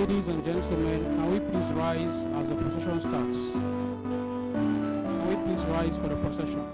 Ladies and gentlemen, can we please rise as the procession starts? Can we please rise for the procession?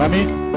Amis,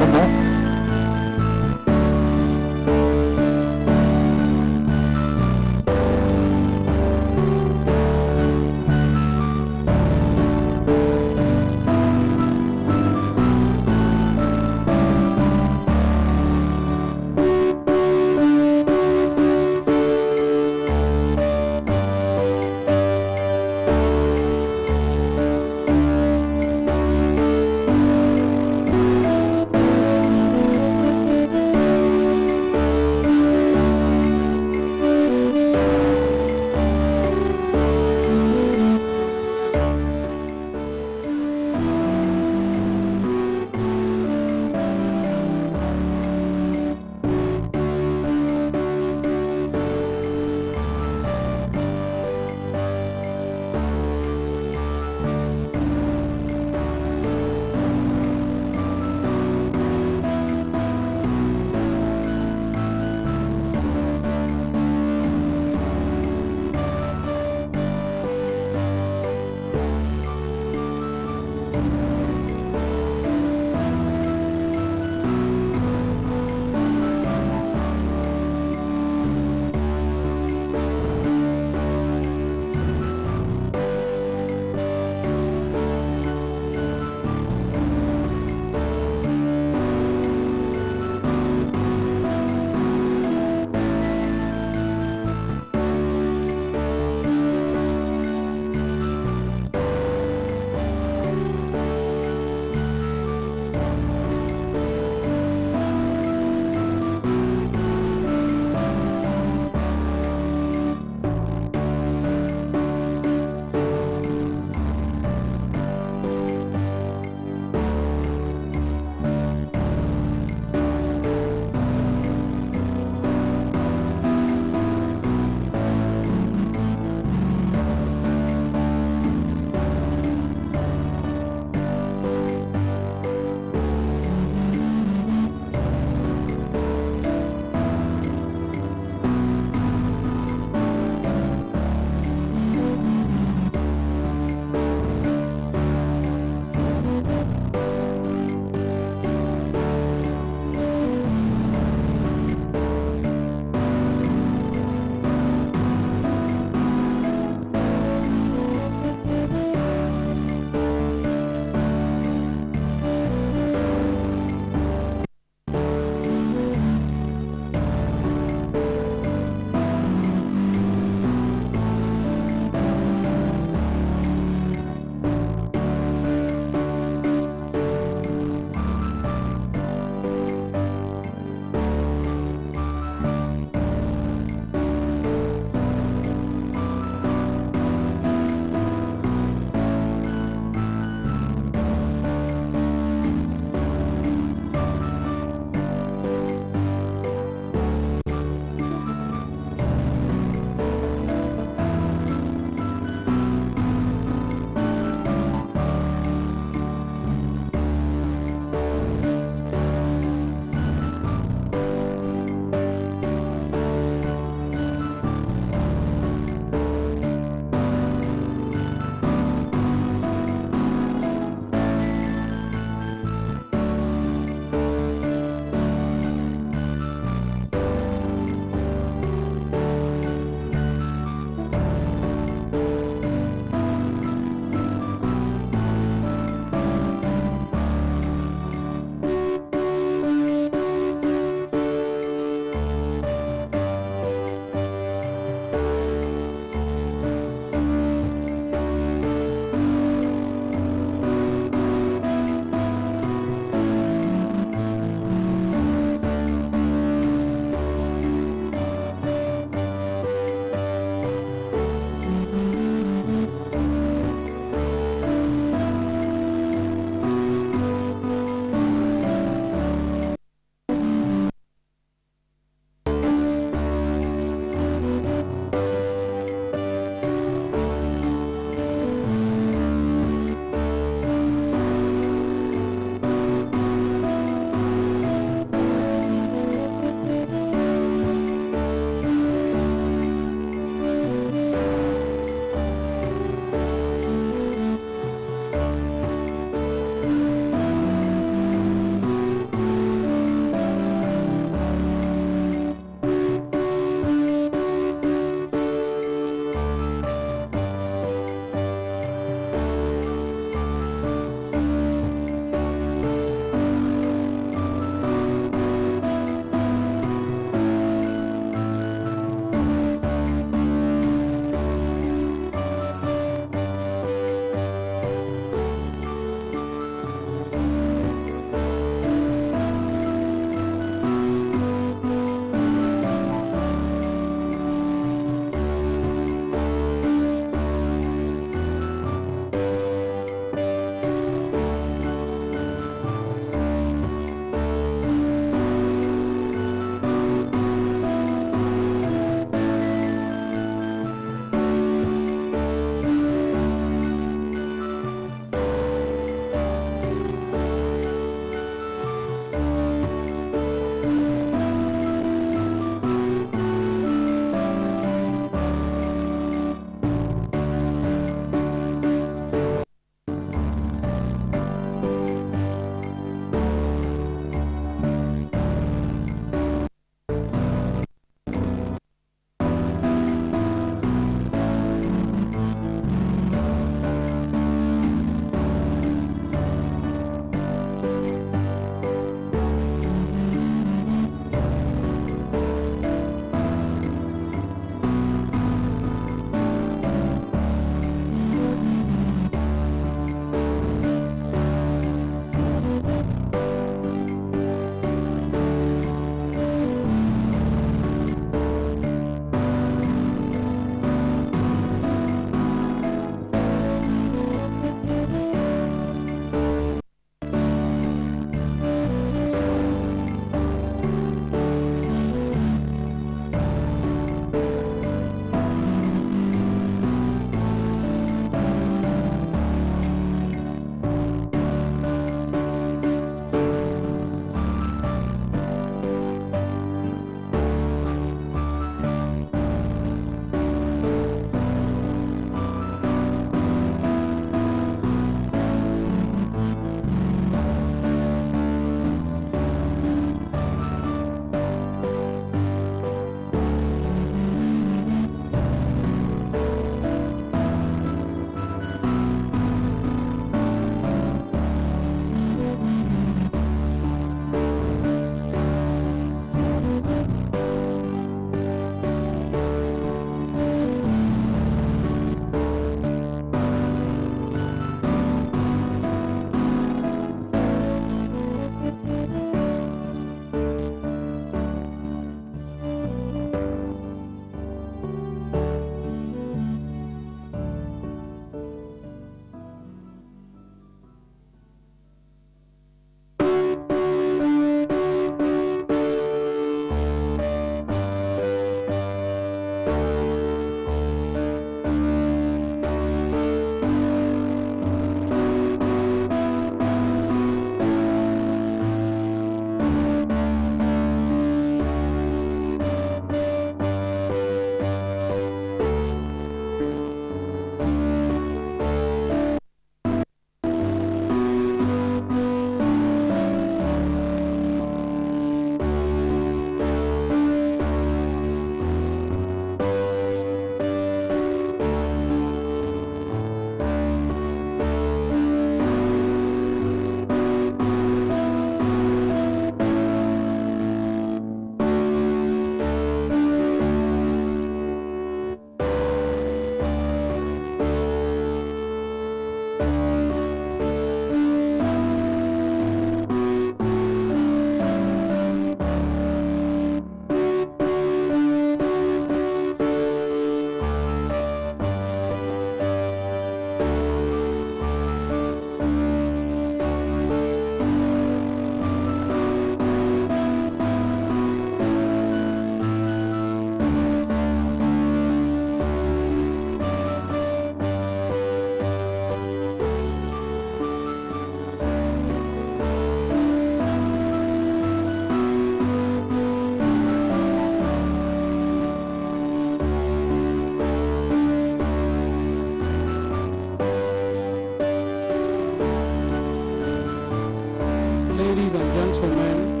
gentlemen,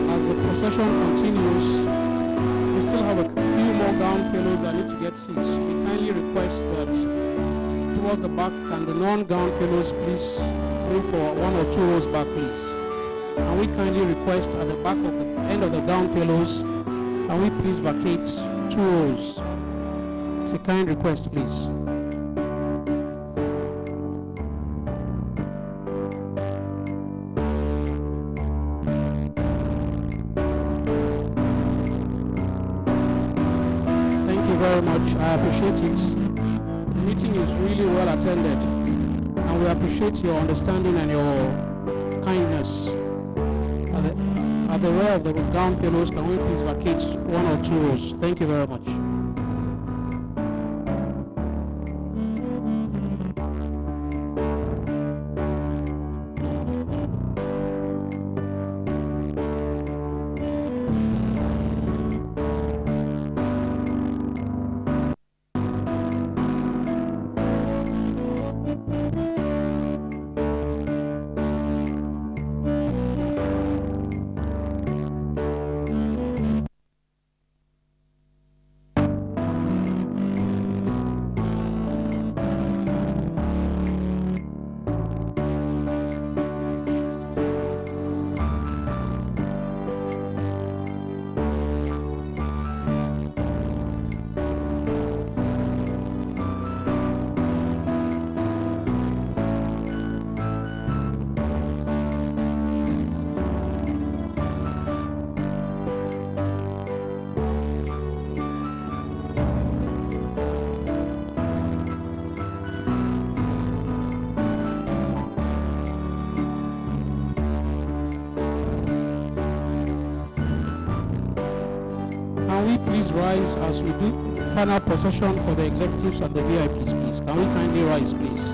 as the procession continues, we still have a few more gown fellows that need to get seats. We kindly request that towards the back, can the non-gown fellows please move for 1 or 2 rows back, please. And we kindly request at the back of the end of the gown fellows, can we please vacate 2 rows? It's a kind request, please. Very much. I appreciate it. The meeting is really well attended, and we appreciate your understanding and your kindness. At the rear of the gown fellows, can we please vacate 1 or 2 rows? Thank you very much. Please rise as we do final procession for the executives and the VIPs, please. Can we kindly rise, please?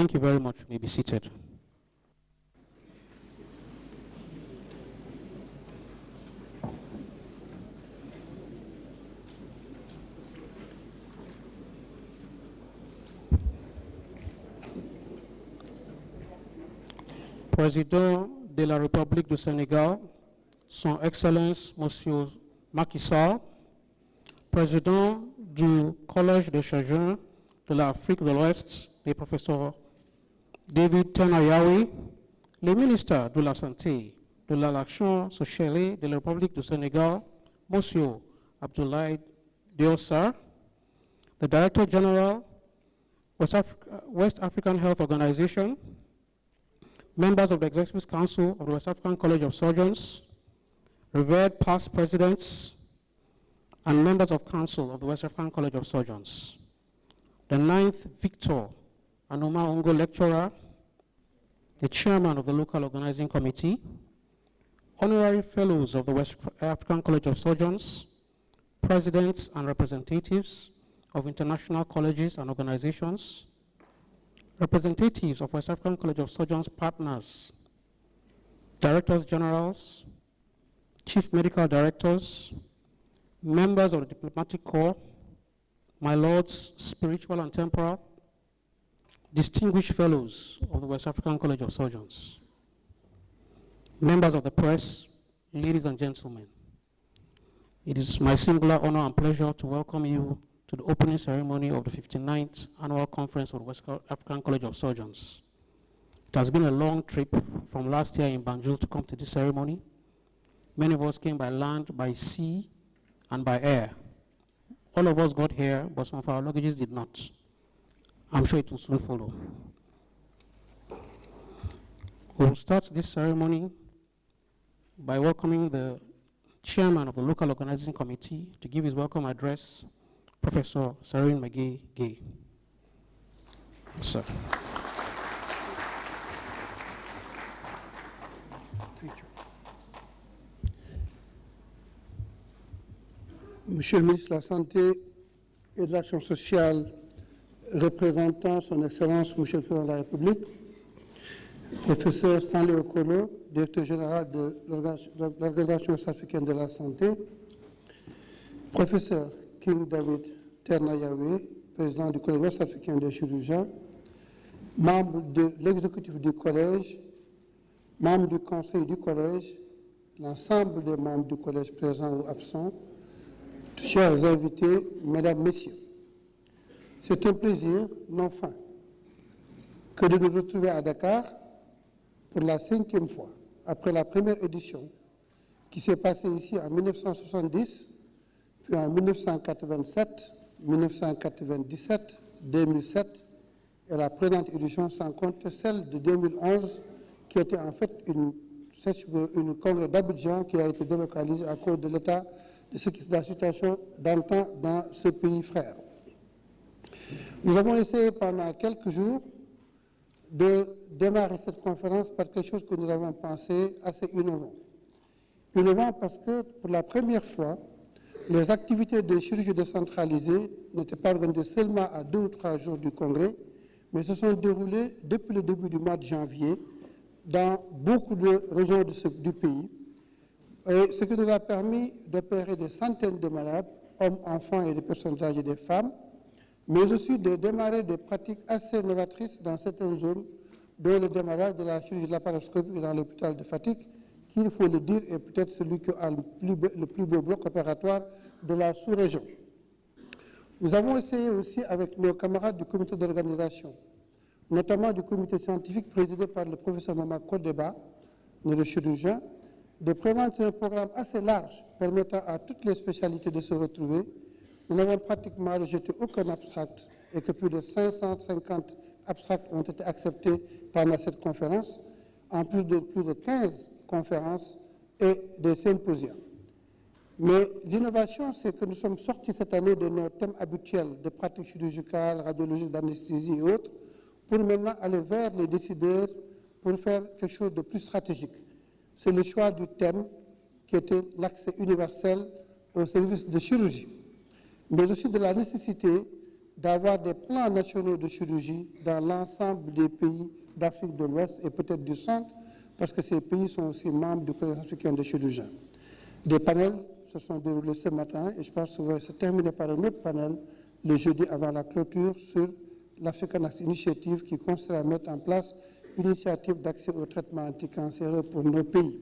Thank you very much. You may be seated. Président de la République du Sénégal, Son Excellence Monsieur Macky Sall, Président du Collège des chirurgiens de l'Afrique de l'Ouest, le professeur David Tenayawi, le ministre de la Santé, de l'Action sociale de la République du Sénégal, Monsieur Abdoulaye Diossar, the Director General, West African Health Organization, members of the Executive Council of the West African College of Surgeons, revered past presidents, and members of Council of the West African College of Surgeons, the 9th Victor Anoma Ongo Lecturer, the Chairman of the Local Organizing Committee, Honorary Fellows of the West African College of Surgeons, Presidents and representatives of international colleges and organizations, representatives of West African College of Surgeons partners, Directors Generals, Chief Medical Directors, members of the Diplomatic Corps, my lords, spiritual and temporal, distinguished fellows of the West African College of Surgeons, members of the press, ladies and gentlemen. It is my singular honor and pleasure to welcome you to the opening ceremony of the 59th Annual Conference of the West African College of Surgeons. It has been a long trip from last year in Banjul to come to this ceremony. Many of us came by land, by sea, and by air. All of us got here, but some of our luggages did not. I'm sure it will soon follow. We'll start this ceremony by welcoming the chairman of the local organizing committee to give his welcome address, Professor Serigne Magueye GUEYE. Sir. Thank you. Monsieur le ministre de la Santé et de l'Action sociale, représentant son Excellence, Monsieur le Président de la République, Professeur Stanley Okolo, directeur général de l'Organisation africaine de la santé, Professeur King Fahd, président du Collège ouest-africain des chirurgiens, membre de l'exécutif du Collège, membre du conseil du Collège, l'ensemble des membres du Collège présents ou absents, chers invités, mesdames, messieurs. C'est un plaisir, non fin, que de nous retrouver à Dakar pour la 5e fois, après la première édition, qui s'est passée ici en 1970, puis en 1987, 1997, 2007, et la présente édition sans compter celle de 2011, qui était en fait une congrès d'Abidjan qui a été délocalisée à cause de l'état de la situation d'antan dans ce pays frère. Nous avons essayé pendant quelques jours de démarrer cette conférence par quelque chose que nous avons pensé assez innovant. Innovant parce que pour la première fois, les activités de chirurgie décentralisée n'étaient pas organisées seulement à 2 ou 3 jours du congrès, mais se sont déroulées depuis le début du mois de janvier dans beaucoup de régions du pays, et ce qui nous a permis d'opérer des centaines de malades, hommes, enfants et des personnes âgées et des femmes, mais aussi de démarrer des pratiques assez novatrices dans certaines zones, dont le démarrage de la chirurgie de la paroscopie dans l'hôpital de Fatick, qui, il faut le dire, est peut-être celui qui a le plus beau bloc opératoire de la sous-région. Nous avons essayé aussi avec nos camarades du comité d'organisation, notamment du comité scientifique présidé par le professeur Mama Kodeba, neurochirurgien, de présenter un programme assez large permettant à toutes les spécialités de se retrouver. Nous n'avons pratiquement rejeté aucun abstract et que plus de 550 abstracts ont été acceptés pendant cette conférence, en plus de 15 conférences et des symposiums. Mais l'innovation, c'est que nous sommes sortis cette année de nos thèmes habituels de pratiques chirurgicales, radiologiques, d'anesthésie et autres, pour maintenant aller vers les décideurs pour faire quelque chose de plus stratégique. C'est le choix du thème qui était l'accès universel au service de chirurgie, mais aussi de la nécessité d'avoir des plans nationaux de chirurgie dans l'ensemble des pays d'Afrique de l'Ouest et peut-être du Centre, parce que ces pays sont aussi membres du Collège africain des chirurgiens. Des panels se sont déroulés ce matin et je pense que va se terminer par un autre panel le jeudi avant la clôture sur l'Africain Initiative qui consiste à mettre en place une initiative d'accès au traitement anticancéreux pour nos pays.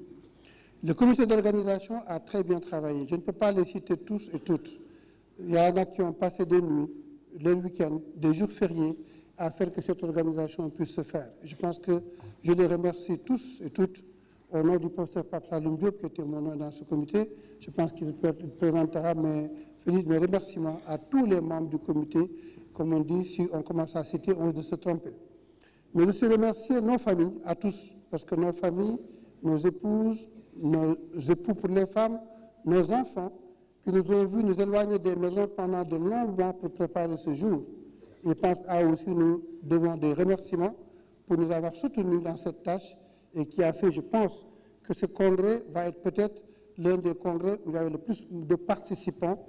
Le comité d'organisation a très bien travaillé. Je ne peux pas les citer tous et toutes. Il y en a qui ont passé des nuits, les week-ends, des jours fériés à faire que cette organisation puisse se faire. Je pense que je les remercie tous et toutes au nom du professeur Pape Saloum Diop, qui était mon nom dans ce comité. Je pense qu'il présentera mes remerciements à tous les membres du comité. Comme on dit, si on commence à citer, on risque de se tromper. Mais aussi remercier nos familles, à tous, parce que nos familles, nos épouses, nos époux pour les femmes, nos enfants, qui nous ont vus nous éloigner des maisons pendant de longs mois pour préparer ce jour. Je pense à aussi nous devons des remerciements pour nous avoir soutenus dans cette tâche et qui a fait, je pense, que ce congrès va être peut-être l'un des congrès où il y avait le plus de participants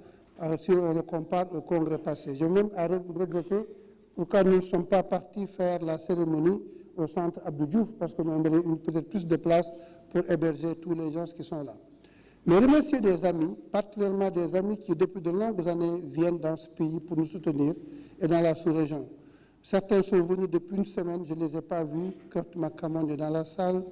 si on le compare au congrès passé. J'ai même à regretter pourquoi nous ne sommes pas partis faire la cérémonie au centre Abdou Diouf, parce qu'on aurait peut-être plus de place pour héberger tous les gens qui sont là. Mais remercier des amis, particulièrement des amis qui depuis de longues années viennent dans ce pays pour nous soutenir et dans la sous-région. Certains sont venus depuis une semaine, je ne les ai pas vus. Kurt Makamon est dans la salle.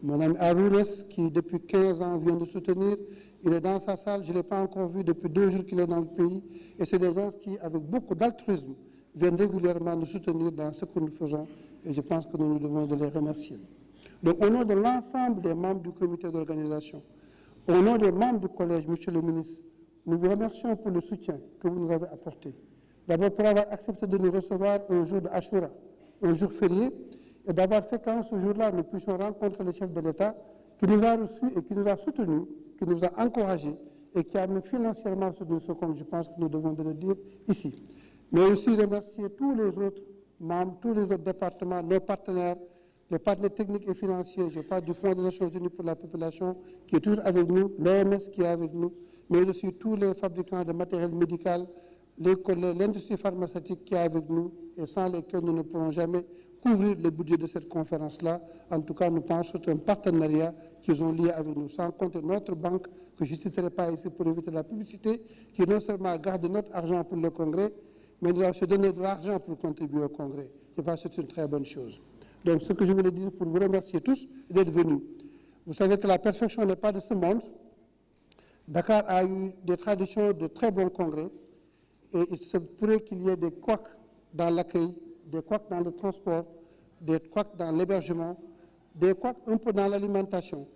Mon ami Arounes, qui depuis 15 ans vient nous soutenir, il est dans sa salle. Je ne l'ai pas encore vu depuis 2 jours qu'il est dans le pays. Et c'est des gens qui, avec beaucoup d'altruisme, viennent régulièrement nous soutenir dans ce que nous faisons. Et je pense que nous nous devons de les remercier. Donc, au nom de l'ensemble des membres du comité d'organisation, au nom des membres du collège, Monsieur le ministre, nous vous remercions pour le soutien que vous nous avez apporté. D'abord pour avoir accepté de nous recevoir un jour de Ashura, un jour férié, et d'avoir fait qu'en ce jour-là, nous puissions rencontrer le chef de l'État qui nous a reçus et qui nous a soutenus, qui nous a encouragés et qui a même financièrement soutenu ce comme je pense que nous devons de le dire ici. Mais aussi remercier tous les autres membres, tous les autres départements, nos partenaires, les partenaires techniques et financiers, je parle du Fonds des Nations Unies pour la population qui est toujours avec nous, l'OMS qui est avec nous, mais aussi tous les fabricants de matériel médical, l'industrie pharmaceutique qui est avec nous et sans lesquels nous ne pourrons jamais couvrir le budget de cette conférence-là. En tout cas, nous pensons que c'est un partenariat qu'ils ont lié avec nous, sans compter notre banque, que je ne citerai pas ici pour éviter la publicité, qui non seulement garde notre argent pour le congrès, mais nous a aussi donné de l'argent pour contribuer au congrès. Je pense que c'est une très bonne chose. Donc, ce que je voulais dire pour vous remercier tous d'être venus. Vous savez que la perfection n'est pas de ce monde. Dakar a eu des traditions de très bons congrès et il se pourrait qu'il y ait des couacs dans l'accueil, des couacs dans le transport, des couacs dans l'hébergement, des couacs un peu dans l'alimentation.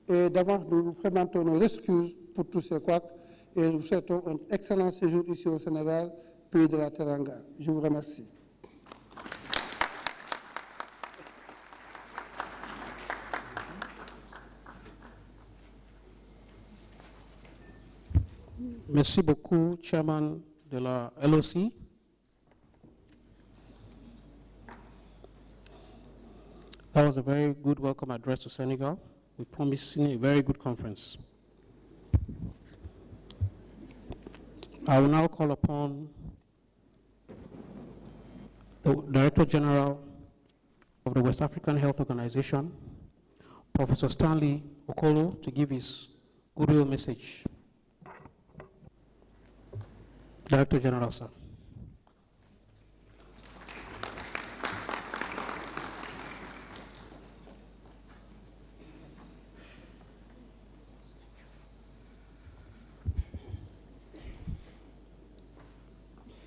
Et d'abord, nous vous présentons nos excuses pour tous ces couacs et nous souhaitons un excellent séjour ici au Sénégal, pays de la Teranga. Je vous remercie. Merci beaucoup, Chairman de la LOC. That was a very good welcome address to Senegal. We promising a very good conference. I will now call upon the Director General of the West African Health Organization, Professor Stanley Okolo, to give his goodwill message. Director General, sir.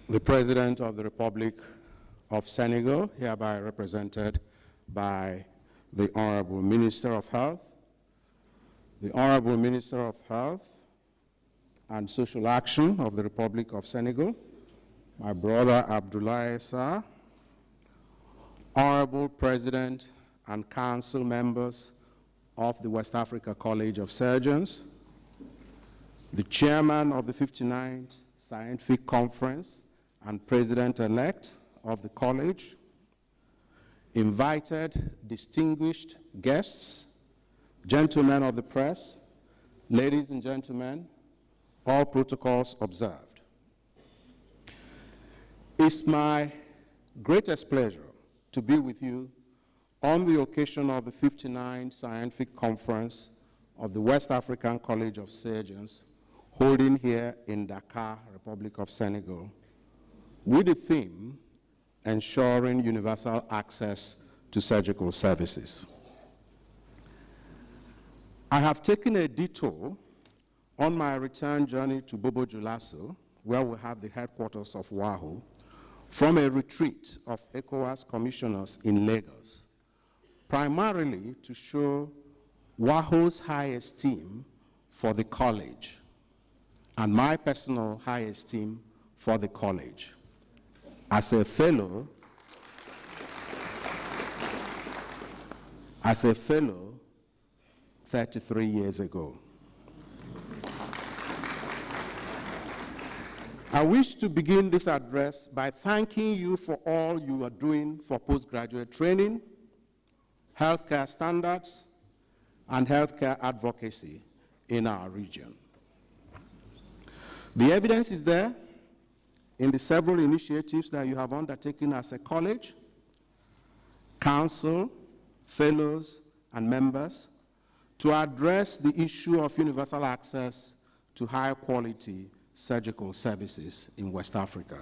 The President of the Republic of Senegal, hereby represented by the Honorable Minister of Health, the Honorable Minister of Health and Social Action of the Republic of Senegal, my brother Abdoulaye Sarr, Honorable President and Council members of the West Africa College of Surgeons, the Chairman of the 59th Scientific Conference and President-elect of the College, invited distinguished guests, gentlemen of the press, ladies and gentlemen, all protocols observed. It's my greatest pleasure to be with you on the occasion of the 59th Scientific Conference of the West African College of Surgeons, holding here in Dakar, Republic of Senegal, with the theme, Ensuring Universal Access to Surgical Services. I have taken a detour on my return journey to Bobo Dioulasso, where we have the headquarters of WAHO, from a retreat of ECOWAS commissioners in Lagos, primarily to show WAHO's high esteem for the college and my personal high esteem for the college. As a fellow 33 years ago. I wish to begin this address by thanking you for all you are doing for postgraduate training, healthcare standards, and healthcare advocacy in our region. The evidence is there in the several initiatives that you have undertaken as a college, council, fellows, and members to address the issue of universal access to high-quality surgical services in West Africa.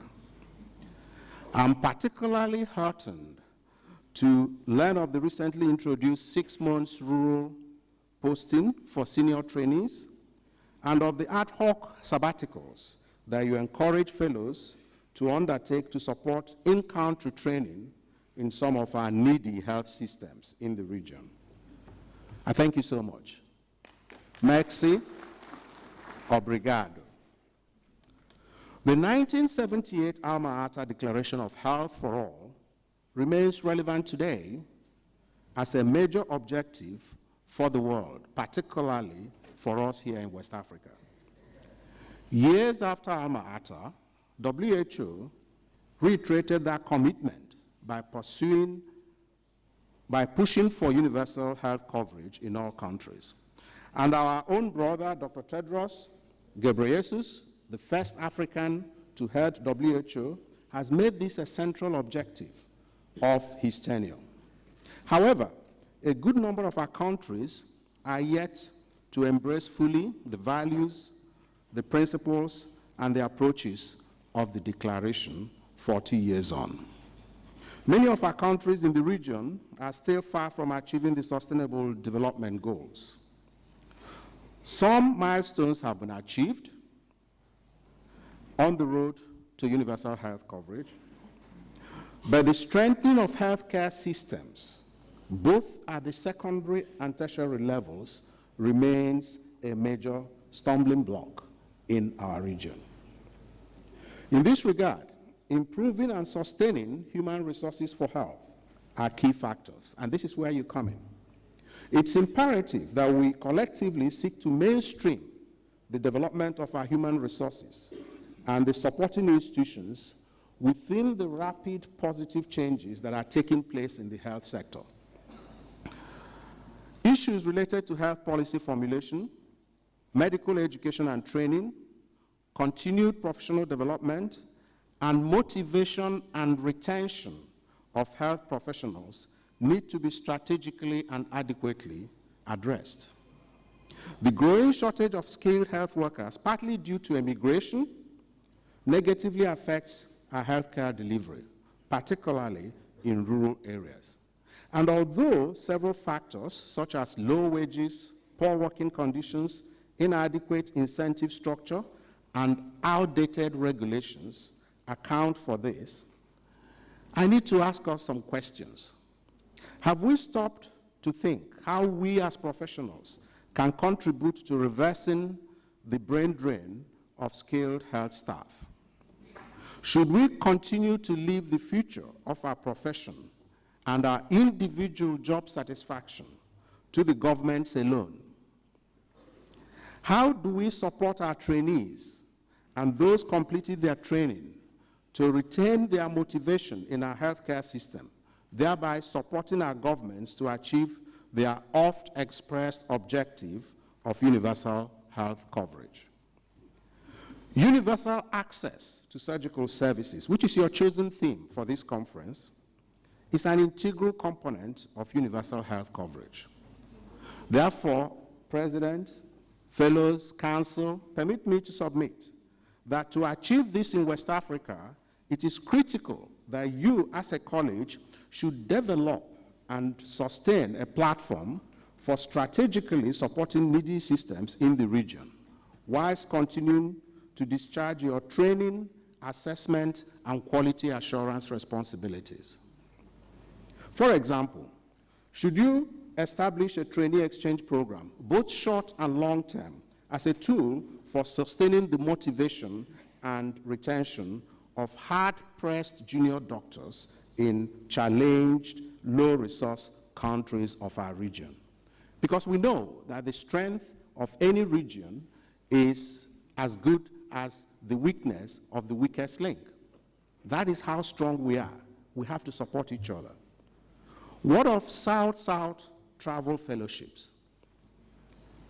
I'm particularly heartened to learn of the recently introduced 6 months rural posting for senior trainees and of the ad hoc sabbaticals that you encourage fellows to undertake to support in-country training in some of our needy health systems in the region. I thank you so much. Merci, obrigado. The 1978 Alma Ata Declaration of Health for All remains relevant today as a major objective for the world, particularly for us here in West Africa. Years after Alma Ata, WHO reiterated that commitment by pushing for universal health coverage in all countries. And our own brother, Dr. Tedros Ghebreyesus, the first African to head WHO, has made this a central objective of his tenure. However, a good number of our countries are yet to embrace fully the values, the principles, and the approaches of the declaration 40 years on. Many of our countries in the region are still far from achieving the Sustainable Development Goals. Some milestones have been achieved on the road to universal health coverage, but the strengthening of healthcare systems, both at the secondary and tertiary levels, remains a major stumbling block in our region. In this regard, improving and sustaining human resources for health are key factors, and this is where you come in. It's imperative that we collectively seek to mainstream the development of our human resources and the supporting institutions within the rapid positive changes that are taking place in the health sector. Issues related to health policy formulation, medical education and training, continued professional development, and motivation and retention of health professionals need to be strategically and adequately addressed. The growing shortage of skilled health workers, partly due to immigration, negatively affects our healthcare delivery, particularly in rural areas. And although several factors, such as low wages, poor working conditions, inadequate incentive structure, and outdated regulations account for this, I need to ask us some questions. Have we stopped to think how we as professionals can contribute to reversing the brain drain of skilled health staff? Should we continue to leave the future of our profession and our individual job satisfaction to the governments alone? How do we support our trainees and those completing their training to retain their motivation in our healthcare system, thereby supporting our governments to achieve their oft-expressed objective of universal health coverage? Universal access to surgical services, which is your chosen theme for this conference, is an integral component of universal health coverage. Therefore, President, Fellows, Council, permit me to submit that to achieve this in West Africa, it is critical that you as a college should develop and sustain a platform for strategically supporting needy systems in the region, whilst continuing to discharge your training, assessment, and quality assurance responsibilities. For example, should you establish a trainee exchange program, both short and long term, as a tool for sustaining the motivation and retention of hard-pressed junior doctors in challenged, low-resource countries of our region? Because we know that the strength of any region is as good as the weakness of the weakest link. That is how strong we are. We have to support each other. What of South-South travel fellowships,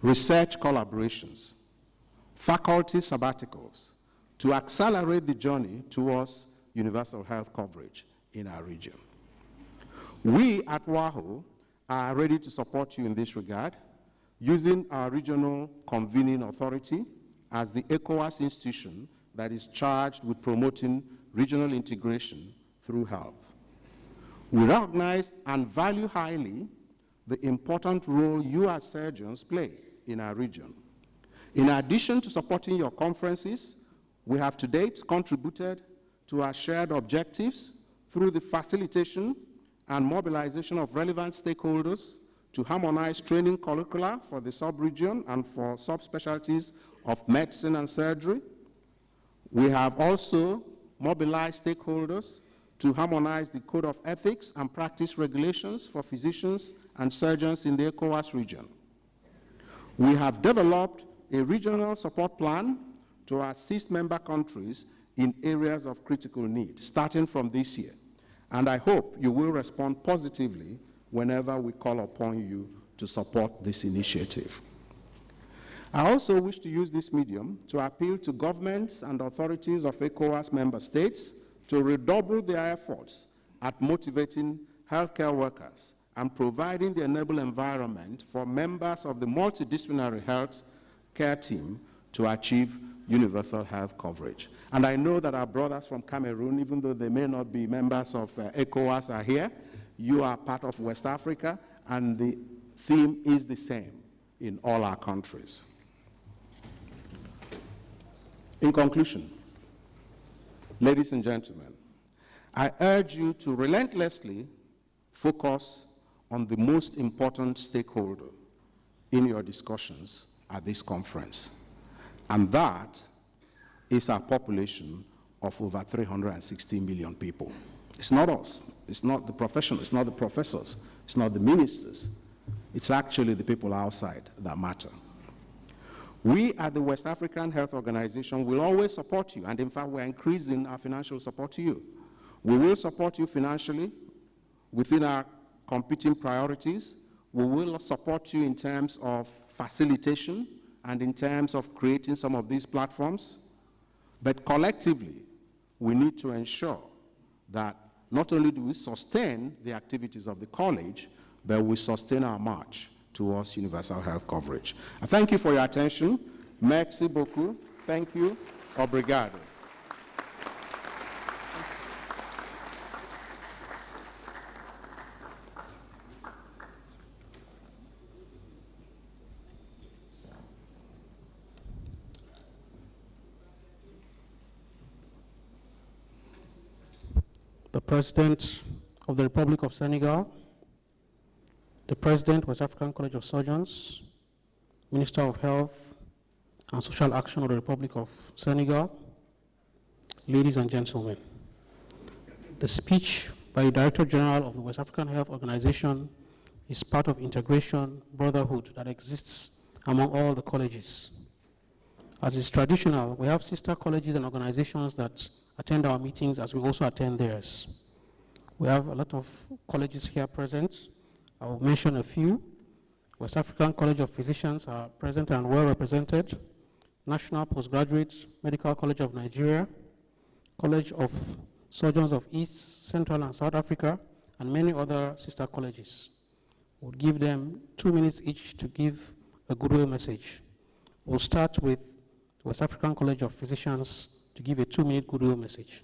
research collaborations, faculty sabbaticals to accelerate the journey towards universal health coverage in our region? We at WAHO are ready to support you in this regard, using our regional convening authority as the ECOWAS institution that is charged with promoting regional integration through health. We recognize and value highly the important role you as surgeons play in our region. In addition to supporting your conferences, we have to date contributed to our shared objectives through the facilitation and mobilization of relevant stakeholders to harmonize training curricula for the sub-region and for subspecialties of medicine and surgery. We have also mobilized stakeholders to harmonize the Code of Ethics and Practice regulations for physicians and surgeons in the ECOWAS region. We have developed a regional support plan to assist member countries in areas of critical need, starting from this year. And I hope you will respond positively whenever we call upon you to support this initiative. I also wish to use this medium to appeal to governments and authorities of ECOWAS member states to redouble their efforts at motivating healthcare workers and providing the enable environment for members of the multidisciplinary health care team to achieve universal health coverage. And I know that our brothers from Cameroon, even though they may not be members of ECOWAS, are here. You are part of West Africa, and the theme is the same in all our countries. In conclusion, ladies and gentlemen, I urge you to relentlessly focus on the most important stakeholder in your discussions at this conference, and that is our population of over 360 million people. It's not us, it's not the professionals, it's not the professors, it's not the ministers, it's actually the people outside that matter. We at the West African Health Organization will always support you, and in fact we're increasing our financial support to you. We will support you financially within our competing priorities. We will support you in terms of facilitation and in terms of creating some of these platforms. But collectively, we need to ensure that not only do we sustain the activities of the college, but we sustain our march towards universal health coverage. I thank you for your attention. Merci beaucoup. Thank you. Obrigado. The President of the Republic of Senegal, the President, West African College of Surgeons, Minister of Health and Social Action of the Republic of Senegal, ladies and gentlemen, the speech by the Director General of the West African Health Organization is part of integration, brotherhood that exists among all the colleges. As is traditional, we have sister colleges and organizations that attend our meetings as we also attend theirs. We have a lot of colleges here present. I will mention a few. West African College of Physicians are present and well represented. National Postgraduate Medical College of Nigeria, College of Surgeons of East, Central and South Africa, and many other sister colleges. We'll give them 2 minutes each to give a goodwill message. We'll start with the West African College of Physicians to give a 2-minute goodwill message.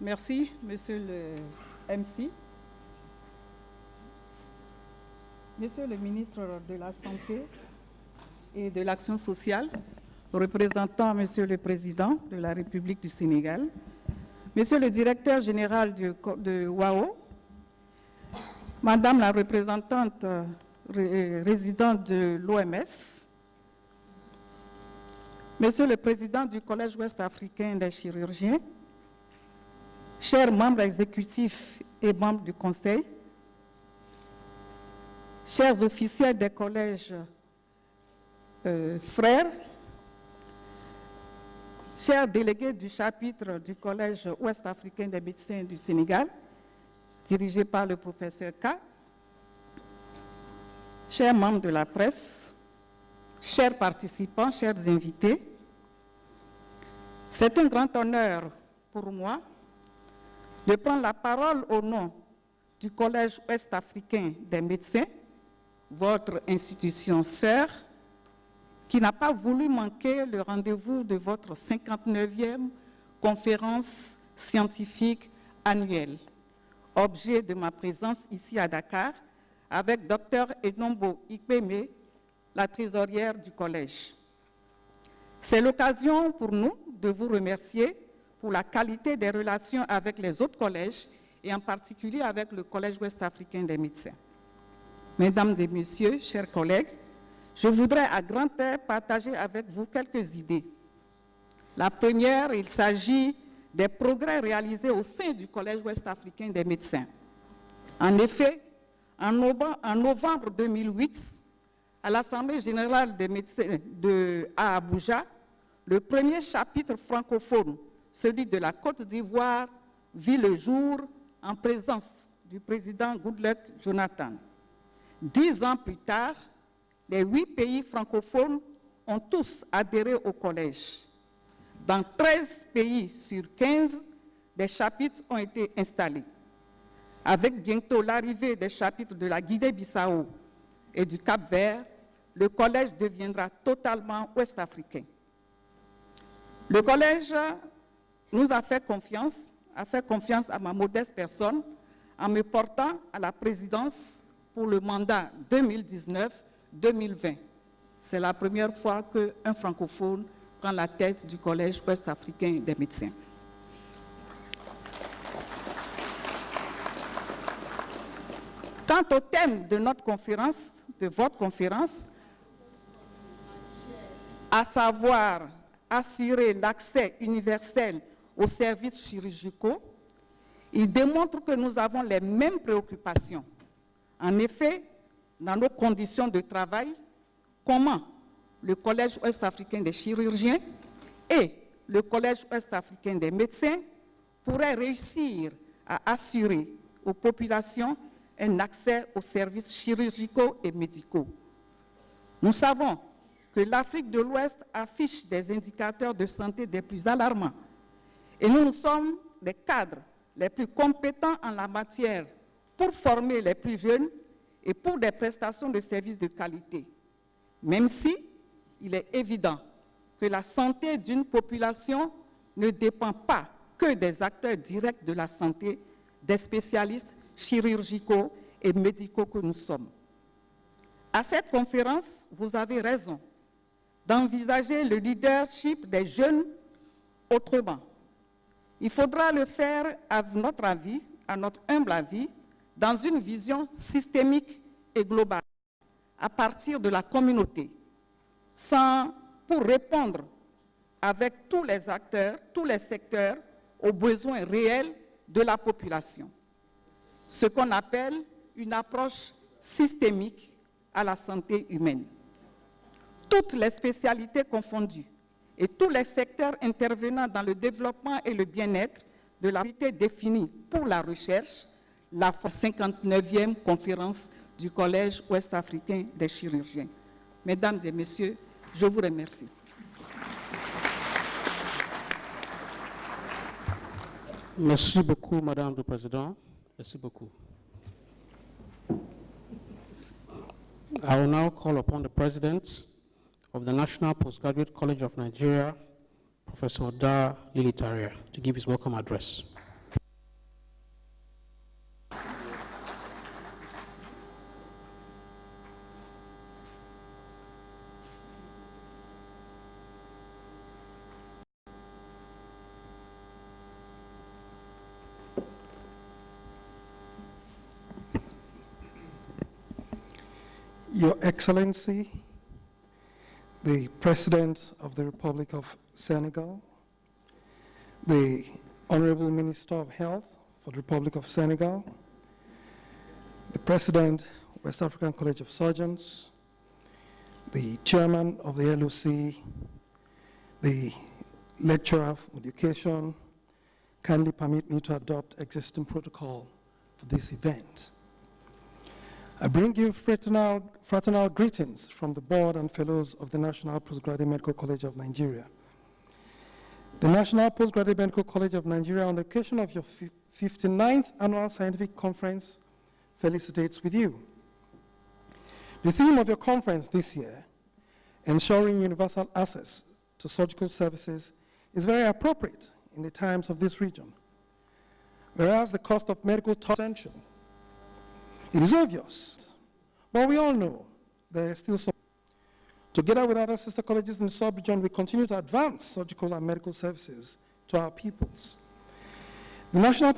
Merci, Monsieur le MC. Monsieur le ministre de la Santé et de l'Action sociale, représentant Monsieur le Président de la République du Sénégal, Monsieur le Directeur général de WAO, Madame la représentante résidente de l'OMS, Monsieur le Président du Collège Ouest Africain des Chirurgiens, chers membres exécutifs et membres du Conseil, chers officiels des collèges frères, chers délégués du chapitre du Collège Ouest Africain des médecins du Sénégal, dirigé par le professeur K, chers membres de la presse, chers participants, chers invités, c'est un grand honneur pour moi de prendre la parole au nom du Collège Ouest Africain des médecins, votre institution sœur, qui n'a pas voulu manquer le rendez-vous de votre 59e conférence scientifique annuelle, objet de ma présence ici à Dakar, avec Dr Enombo Ikpeme, la trésorière du Collège. C'est l'occasion pour nous de vous remercier pour la qualité des relations avec les autres collèges et en particulier avec le Collège Ouest Africain des médecins. Mesdames et messieurs, chers collègues, je voudrais à grand air partager avec vous quelques idées. La première, il s'agit des progrès réalisés au sein du Collège Ouest Africain des médecins. En effet, en novembre 2008, à l'Assemblée générale des médecins à Abuja, le premier chapitre francophone, celui de la Côte d'Ivoire, vit le jour en présence du président Goodluck Jonathan. 10 ans plus tard, les 8 pays francophones ont tous adhéré au Collège. Dans 13 pays sur 15, des chapitres ont été installés. Avec bientôt l'arrivée des chapitres de la Guinée-Bissau et du Cap-Vert, le Collège deviendra totalement ouest-africain. Le Collège nous a fait confiance à ma modeste personne en me portant à la présidence pour le mandat 2019-2020. C'est la première fois qu'un francophone prend la tête du Collège ouest-africain des médecins. Quant au thème de notre conférence, de votre conférence, à savoir assurer l'accès universel aux services chirurgicaux, il démontre que nous avons les mêmes préoccupations. En effet, dans nos conditions de travail, comment le Collège ouest-africain des chirurgiens et le Collège ouest-africain des médecins pourraient réussir à assurer aux populations un accès aux services chirurgicaux et médicaux. Nous savons que l'Afrique de l'Ouest affiche des indicateurs de santé des plus alarmants et nous sommes les cadres les plus compétents en la matière pour former les plus jeunes et pour des prestations de services de qualité. Même si il est évident que la santé d'une population ne dépend pas que des acteurs directs de la santé, des spécialistes chirurgicaux et médicaux que nous sommes. À cette conférence, vous avez raison d'envisager le leadership des jeunes autrement. Il faudra le faire, à notre avis, à notre humble avis, dans une vision systémique et globale, à partir de la communauté, pour répondre avec tous les acteurs, tous les secteurs, aux besoins réels de la population. Ce qu'on appelle une approche systémique à la santé humaine. Toutes les spécialités confondues et tous les secteurs intervenant dans le développement et le bien-être de la société définie pour la recherche, la 59e conférence du Collège Ouest Africain des chirurgiens. Mesdames et messieurs, je vous remercie. Merci beaucoup, Madame le Président. Merci beaucoup. I will now call upon the President of the National Postgraduate College of Nigeria, Professor Dar Lilitaria, to give his welcome address. Your Excellency, the President of the Republic of Senegal, the Honorable Minister of Health for the Republic of Senegal, the President, West African College of Surgeons, the Chairman of the LOC, the Lecturer of Education, kindly permit me to adopt existing protocol for this event. I bring you fraternal greetings from the board and fellows of the National Postgraduate Medical College of Nigeria. The National Postgraduate Medical College of Nigeria, on the occasion of your 59th Annual Scientific Conference, felicitates with you. The theme of your conference this year, ensuring universal access to surgical services, is very appropriate in the times of this region. Whereas the cost of medical is essential, it is obvious, but we all know there is still some. Together with other sister colleges in the sub-region, we continue to advance surgical and medical services to our peoples. The National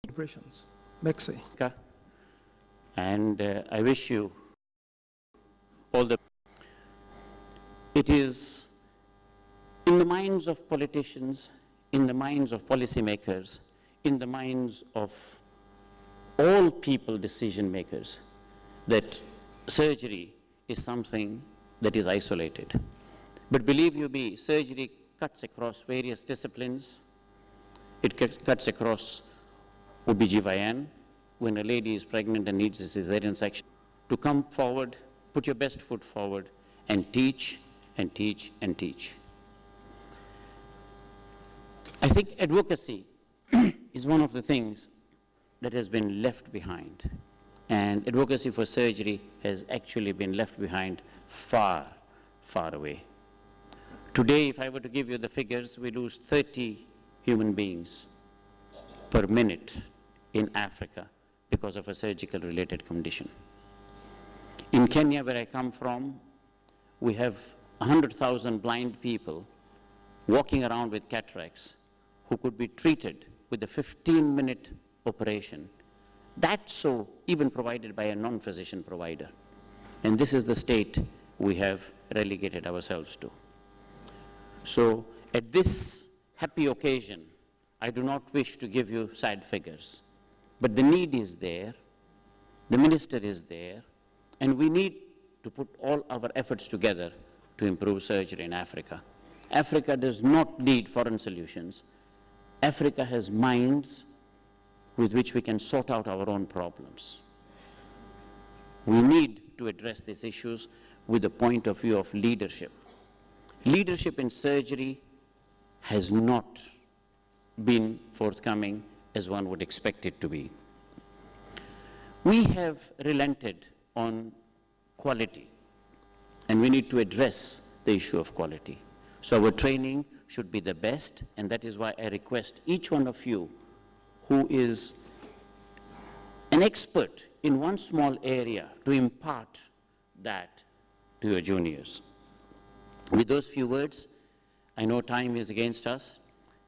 Celebrations, Mexi. And I wish you all the... It is in the minds of politicians, in the minds of policymakers, in the minds of all people decision makers, that surgery is something that is isolated. But believe you me, surgery cuts across various disciplines. It cuts across OBGYN, when a lady is pregnant and needs a cesarean section, to come forward, put your best foot forward, and teach, and teach, and teach. I think advocacy is one of the things that has been left behind. And advocacy for surgery has actually been left behind far, far away. Today, if I were to give you the figures, we lose 30 human beings per minute in Africa because of a surgical-related condition. In Kenya, where I come from, we have 100,000 blind people walking around with cataracts who could be treated with a 15-minute operation. That's so even provided by a non-physician provider. And this is the state we have relegated ourselves to. So at this happy occasion, I do not wish to give you sad figures, but the need is there, the minister is there, and we need to put all our efforts together to improve surgery in Africa. Africa does not need foreign solutions. Africa has minds with which we can sort out our own problems. We need to address these issues with the point of view of leadership. Leadership in surgery has not been forthcoming as one would expect it to be. We have relented on quality, and we need to address the issue of quality. So our training should be the best, and that is why I request each one of you who is an expert in one small area to impart that to your juniors. With those few words, I know time is against us,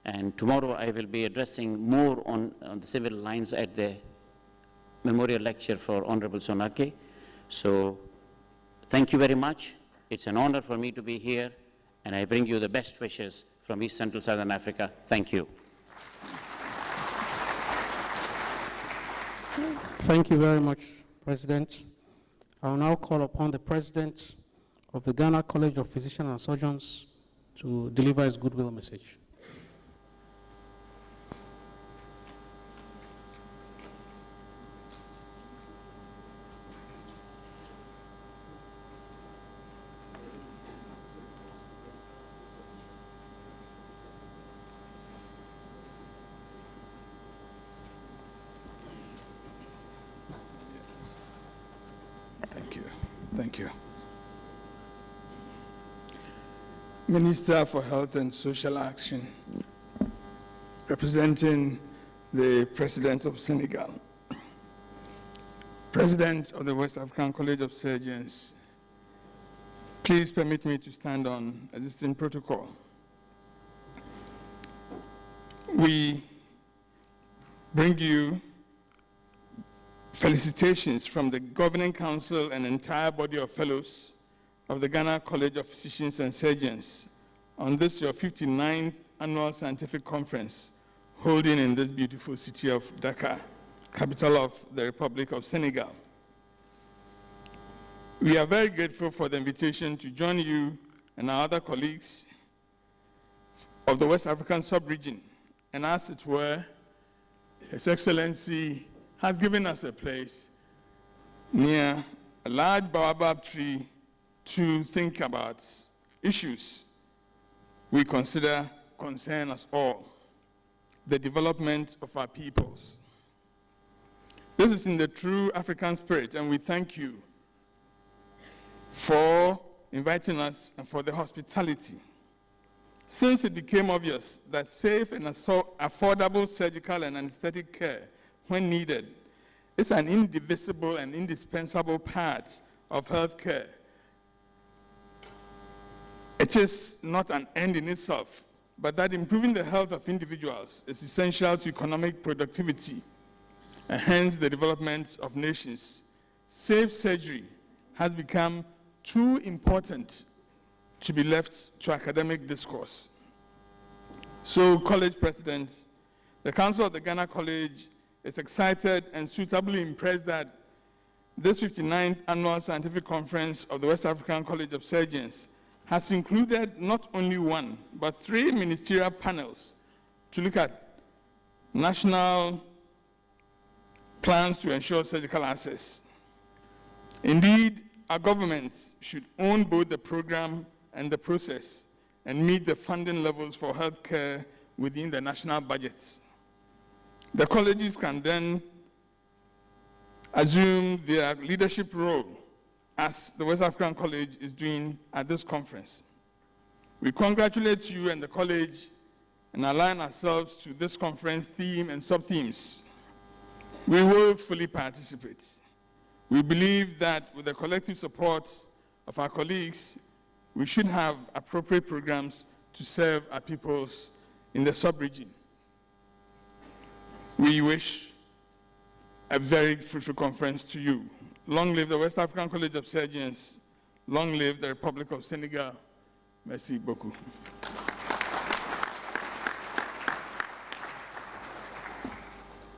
and tomorrow I will be addressing more on the civil lines at the memorial lecture for Honorable Sonake. So thank you very much. It's an honor for me to be here, and I bring you the best wishes from East Central Southern Africa. Thank you. Thank you very much, President. I will now call upon the President of the Ghana College of Physicians and Surgeons to deliver his goodwill message. Thank you. Minister for Health and Social Action, representing the President of Senegal, President of the West African College of Surgeons, please permit me to stand on existing protocol. We bring you felicitations from the Governing Council and entire body of fellows of the Ghana College of Physicians and Surgeons on this your 59th annual scientific conference holding in this beautiful city of Dakar, capital of the Republic of Senegal. We are very grateful for the invitation to join you and our other colleagues of the West African sub-region, and as it were, His Excellency has given us a place near a large baobab tree to think about issues we consider concern us all, the development of our peoples. This is in the true African spirit, and we thank you for inviting us and for the hospitality. Since it became obvious that safe and affordable surgical and anesthetic care when needed is an indivisible and indispensable part of healthcare, it is not an end in itself, but that improving the health of individuals is essential to economic productivity and hence the development of nations. Safe surgery has become too important to be left to academic discourse. So, College President, the Council of the Ghana College is excited and suitably impressed that this 59th Annual Scientific Conference of the West African College of Surgeons has included not only one, but 3 ministerial panels to look at national plans to ensure surgical access. Indeed, our governments should own both the program and the process and meet the funding levels for healthcare within the national budgets. The colleges can then assume their leadership role as the West African College is doing at this conference. We congratulate you and the college and align ourselves to this conference theme and sub-themes. We will fully participate. We believe that with the collective support of our colleagues, we should have appropriate programs to serve our peoples in the sub-region. We wish a very fruitful conference to you. Long live the West African College of Surgeons. Long live the Republic of Senegal. Merci beaucoup.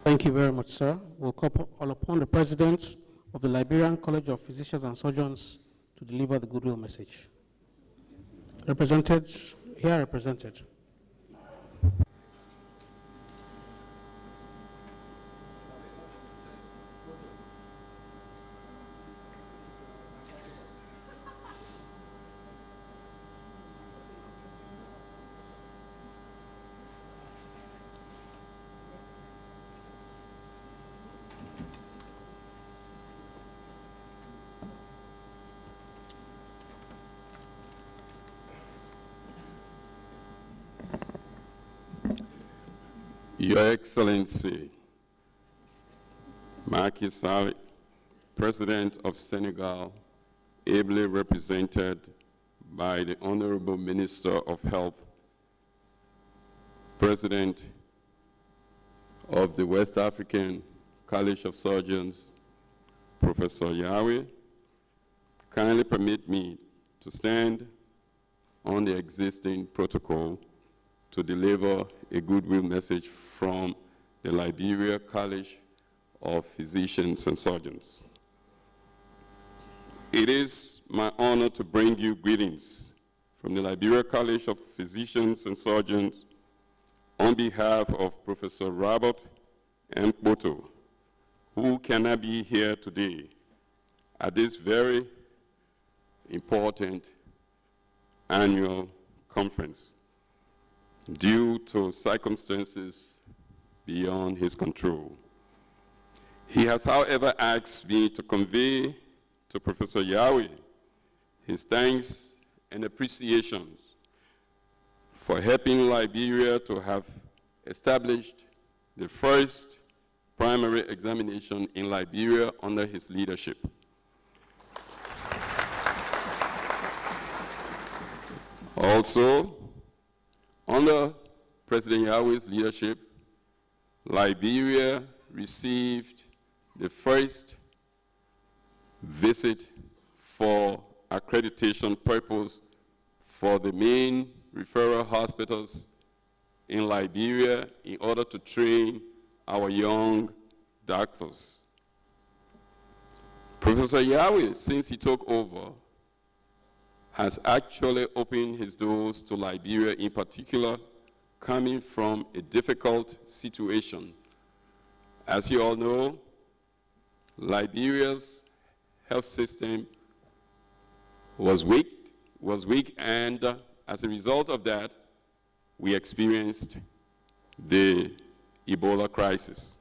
Thank you very much, sir. We'll call upon the President of the Liberian College of Physicians and Surgeons to deliver the goodwill message. Represented, here represented. Your Excellency, Macky Sall, President of Senegal, ably represented by the Honorable Minister of Health, President of the West African College of Surgeons, Professor Yahweh, kindly permit me to stand on the existing protocol to deliver a goodwill message from the Liberia College of Physicians and Surgeons. It is my honor to bring you greetings from the Liberia College of Physicians and Surgeons on behalf of Professor Robert M. Boto, who cannot be here today at this very important annual conference due to circumstances beyond his control. He has, however, asked me to convey to Professor Yahweh his thanks and appreciations for helping Liberia to have established the first primary examination in Liberia under his leadership. Also, under President Yahweh's leadership, Liberia received the first visit for accreditation purpose for the main referral hospitals in Liberia in order to train our young doctors. Professor Yahweh, since he took over, has actually opened his doors to Liberia in particular, coming from a difficult situation. As you all know, Liberia's health system was weak, and as a result of that, we experienced the Ebola crisis.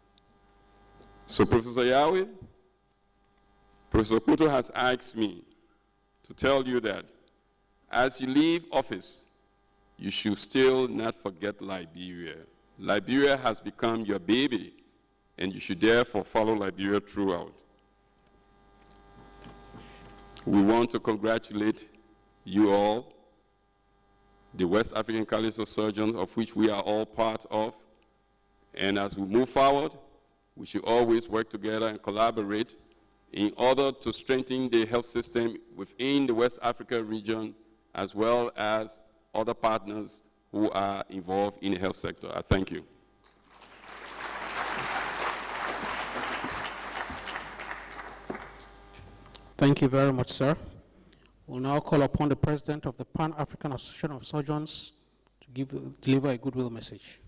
So Professor Yahweh, Professor Kuto has asked me to tell you that as you leave office, you should still not forget Liberia. Liberia has become your baby, and you should therefore follow Liberia throughout. We want to congratulate you all, the West African College of Surgeons, of which we are all part of. And as we move forward, we should always work together and collaborate in order to strengthen the health system within the West Africa region, as well as other partners who are involved in the health sector. I thank you. Thank you very much, sir. We'll now call upon the President of the Pan-African Association of Surgeons to deliver a goodwill message.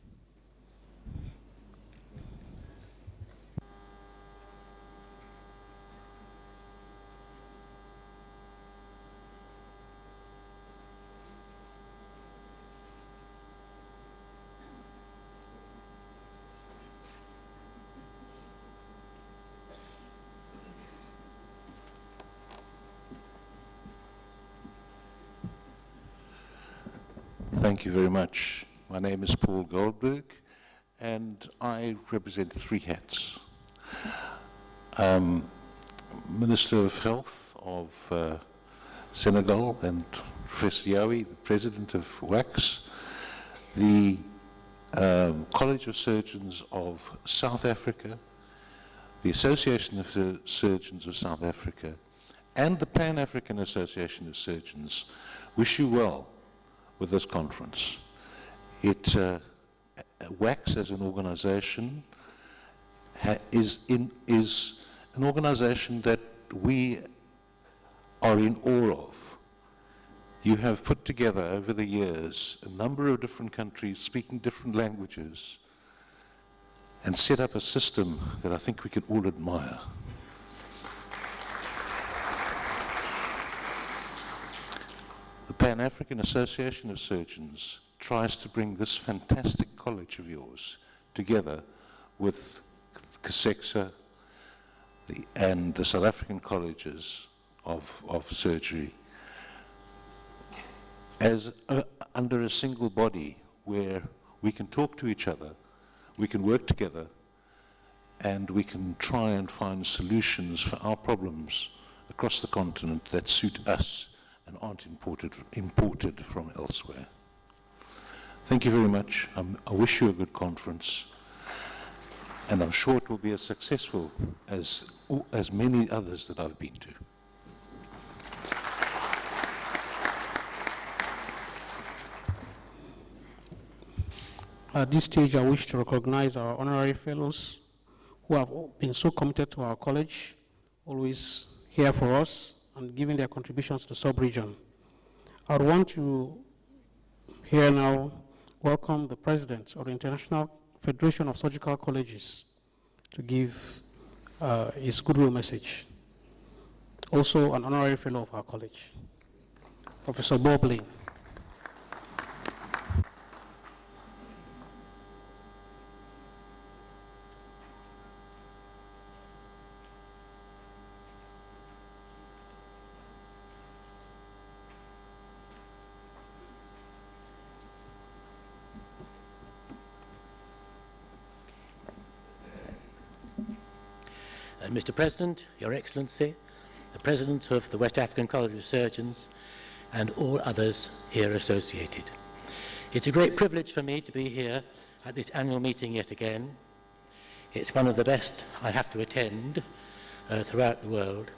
Thank you very much. My name is Paul Goldberg, and I represent three hats. Minister of Health of Senegal, and Professor Yahweh, the President of WACS, the College of Surgeons of South Africa, the Association of the Surgeons of South Africa, and the Pan-African Association of Surgeons wish you well with this conference. WACS as an organization is an organization that we are in awe of. You have put together over the years a number of different countries speaking different languages and set up a system that I think we can all admire. The Pan-African Association of Surgeons tries to bring this fantastic college of yours together with COSEXA and the South African colleges of surgery as under a single body where we can talk to each other, we can work together, and we can try and find solutions for our problems across the continent that suit us and aren't imported from elsewhere. Thank you very much. I wish you a good conference, and I'm sure it will be as successful as many others that I've been to. At this stage, I wish to recognize our honorary fellows who have been so committed to our college, always here for us and giving their contributions to the sub-region. I would want to here now welcome the President of the International Federation of Surgical Colleges to give his goodwill message. Also an honorary fellow of our college, Professor Bob Lane. Mr. President, Your Excellency, the President of the West African College of Surgeons, and all others here associated. It's a great privilege for me to be here at this annual meeting yet again. It's one of the best I have to attend throughout the world.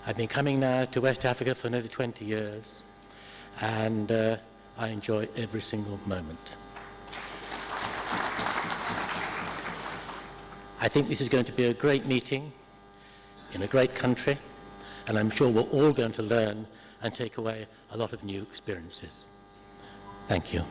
I've been coming now to West Africa for nearly 20 years, and I enjoy every single moment. I think this is going to be a great meeting in a great country, and I'm sure we're all going to learn and take away a lot of new experiences. Thank you.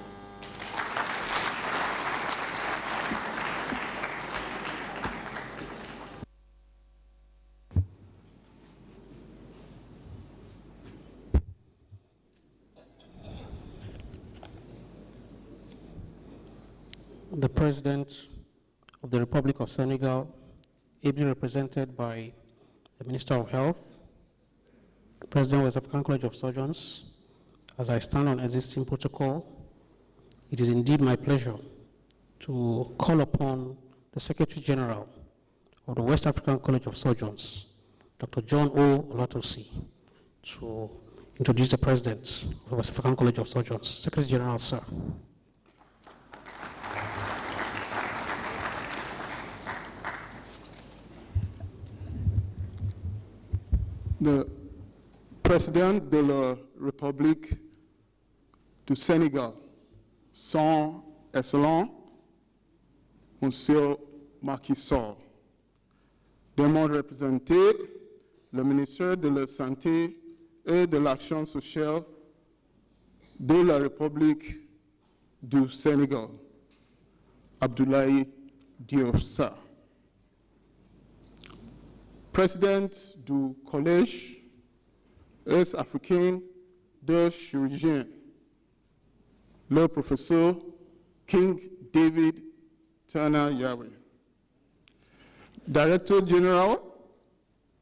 The President of the Republic of Senegal, ably represented by the Minister of Health, President of the African College of Surgeons. As I stand on existing protocol, it is indeed my pleasure to call upon the Secretary General of the West African College of Surgeons, Dr. John O. Olatosi, to introduce the President of the West African College of Surgeons. Secretary General, sir. The Président de la République du Sénégal, Son Excellence, Monsieur Macky Sall, demande représenter le ministère de la Santé et de l'Action sociale de la République du Sénégal, Abdoulaye Diouf Sarr. Président du Collège Africain de Chirurgiens, le professeur King Fahd. Director General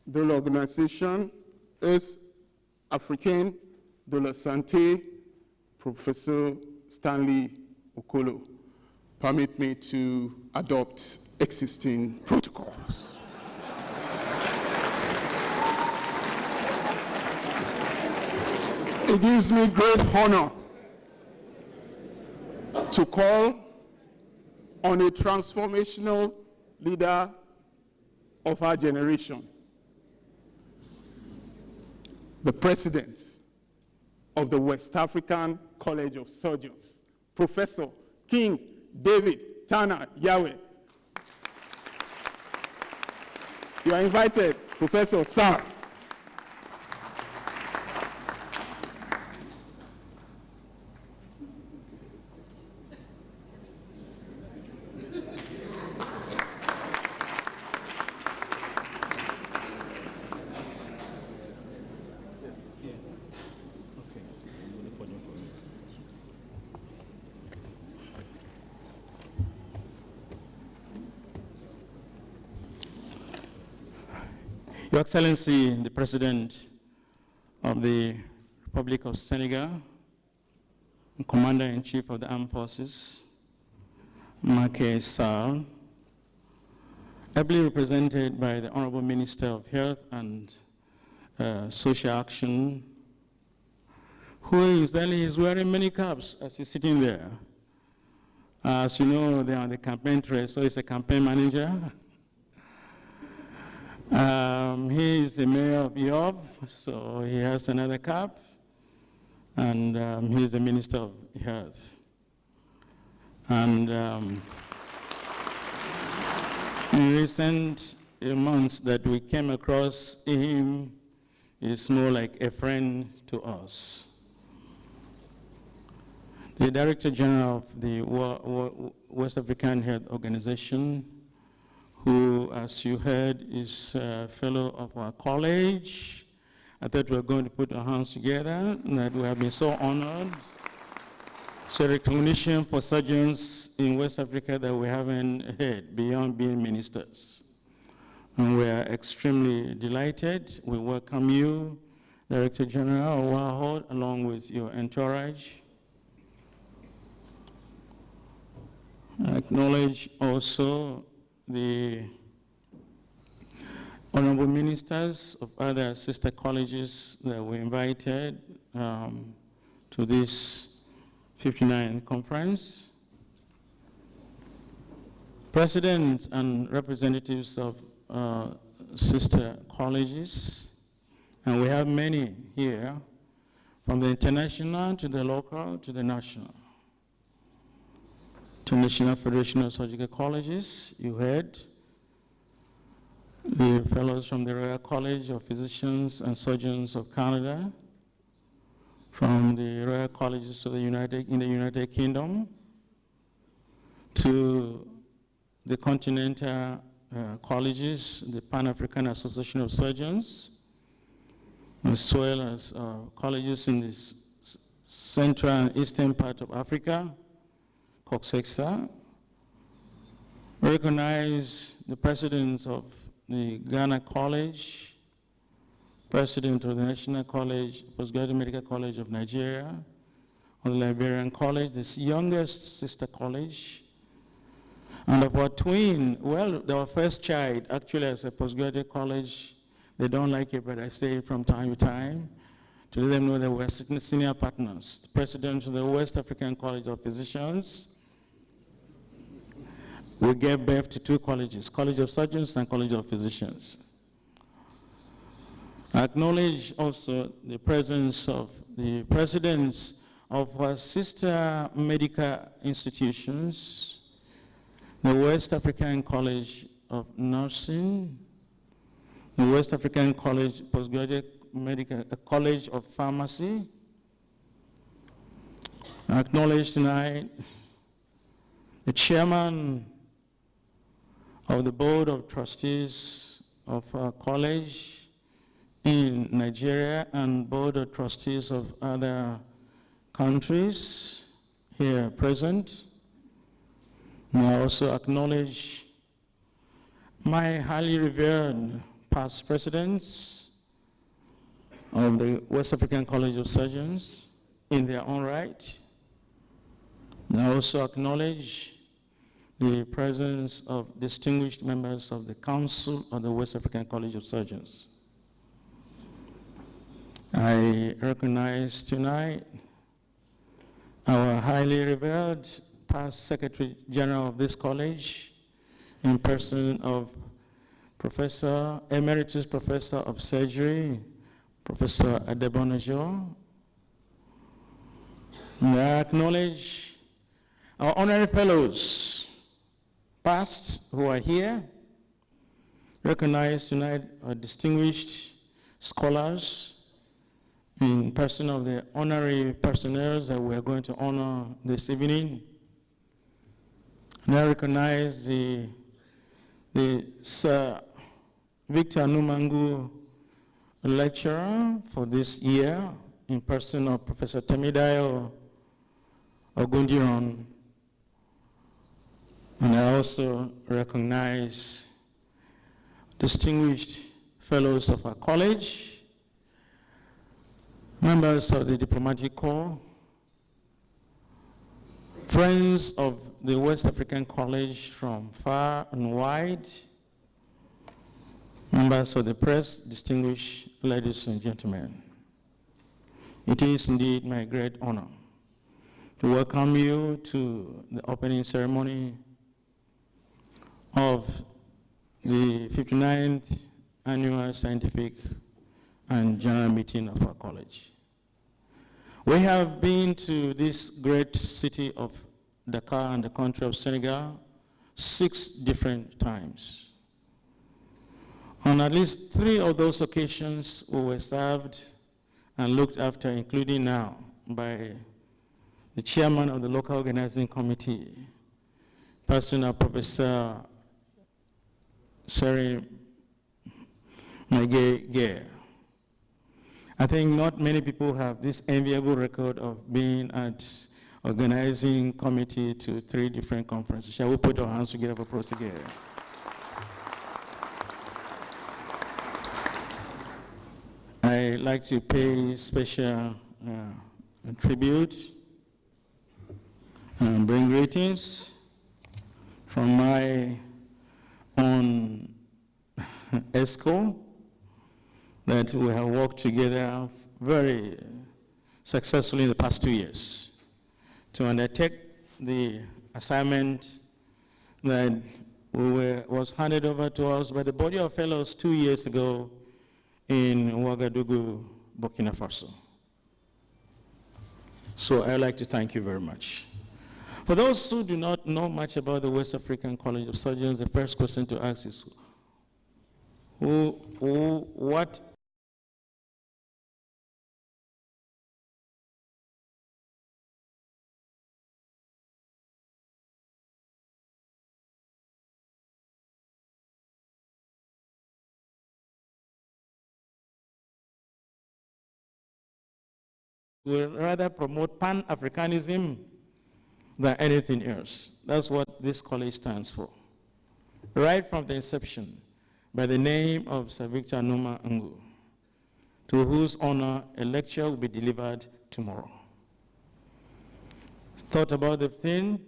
de l'Organisation Africaine de la Santé, Professor Stanley Okolo. Permit me to adopt existing protocols. It gives me great honor to call on a transformational leader of our generation, the President of the West African College of Surgeons, Professor King Fahd Palace. You are invited, Professor Sir. Your Excellency, the President of the Republic of Senegal, Commander-in-Chief of the Armed Forces, Macky Sall, ably represented by the Honorable Minister of Health and Social Action, who is wearing many caps as he's sitting there. As you know, they are on the campaign trail, so he's a campaign manager. He is the mayor of Yoff, so he has another cap, and he is the Minister of Health. And in recent months that we came across him, is more like a friend to us. The Director General of the West African Health Organization, who, as you heard, is a fellow of our college. I thought we were going to put our hands together, and that we have been so honored. So recognition for surgeons in West Africa that we haven't had beyond being ministers. And we are extremely delighted. We welcome you, Director General Waho, along with your entourage. I acknowledge also the honorable ministers of other sister colleges that were invited to this 59th conference. Presidents and representatives of sister colleges, and we have many here, from the international to the local to the national. To National Federation of Surgical Colleges, you heard. The fellows from the Royal College of Physicians and Surgeons of Canada, from the Royal Colleges of in the United Kingdom, to the Continental Colleges, the Pan-African Association of Surgeons, as well as colleges in the central and eastern part of Africa, COCSEXA. Recognize the presidents of the Ghana College, president of the National College, Postgraduate Medical College of Nigeria, of the Liberian College, the youngest sister college, and of our twin, well, our first child, actually as a postgraduate college, they don't like it, but I say it from time to time, to let them know that we're senior partners. The president of the West African College of Physicians, we gave birth to two colleges, College of Surgeons and College of Physicians. I acknowledge also the presence of the presidents of our sister medical institutions, the West African College of Nursing, the West African College Postgraduate Medical College of Pharmacy. I acknowledge tonight the chairman of the Board of Trustees of our college in Nigeria and Board of Trustees of other countries here present. And I also acknowledge my highly revered past presidents of the West African College of Surgeons in their own right. And I also acknowledge the presence of distinguished members of the Council of the West African College of Surgeons. I recognize tonight our highly revered past Secretary General of this college, in person of Emeritus Professor of Surgery, Professor Adebonojo. And I acknowledge our honorary fellows, past who are here, recognize tonight our distinguished scholars, in person of the honorary personnel that we are going to honor this evening. And I recognize the Sir Victor Numangu lecturer for this year, in person of Professor Temidayo Ogundiron. And I also recognize distinguished fellows of our college, members of the Diplomatic Corps, friends of the West African College from far and wide, members of the press, distinguished ladies and gentlemen. It is indeed my great honor to welcome you to the opening ceremony of the 59th Annual Scientific and General Meeting of our college. We have been to this great city of Dakar and the country of Senegal 6 different times. On at least 3 of those occasions, we were served and looked after, including now, by the chairman of the local organizing committee, personal Professor Serigne Magueye GUEYE. I think not many people have this enviable record of being at organizing committee to 3 different conferences. Shall we put our hands together for applause together? I'd like to pay special tribute and bring greetings from my own ESCO that we have worked together very successfully in the past 2 years to undertake the assignment that was handed over to us by the body of fellows 2 years ago in Ouagadougou, Burkina Faso. So I'd like to thank you very much. For those who do not know much about the West African College of Surgeons, the first question to ask is, what will rather promote Pan-Africanism than anything else. That's what this college stands for. Right from the inception, by the name of Sir Victor Numa Ngu, to whose honor a lecture will be delivered tomorrow. Thought about the thing,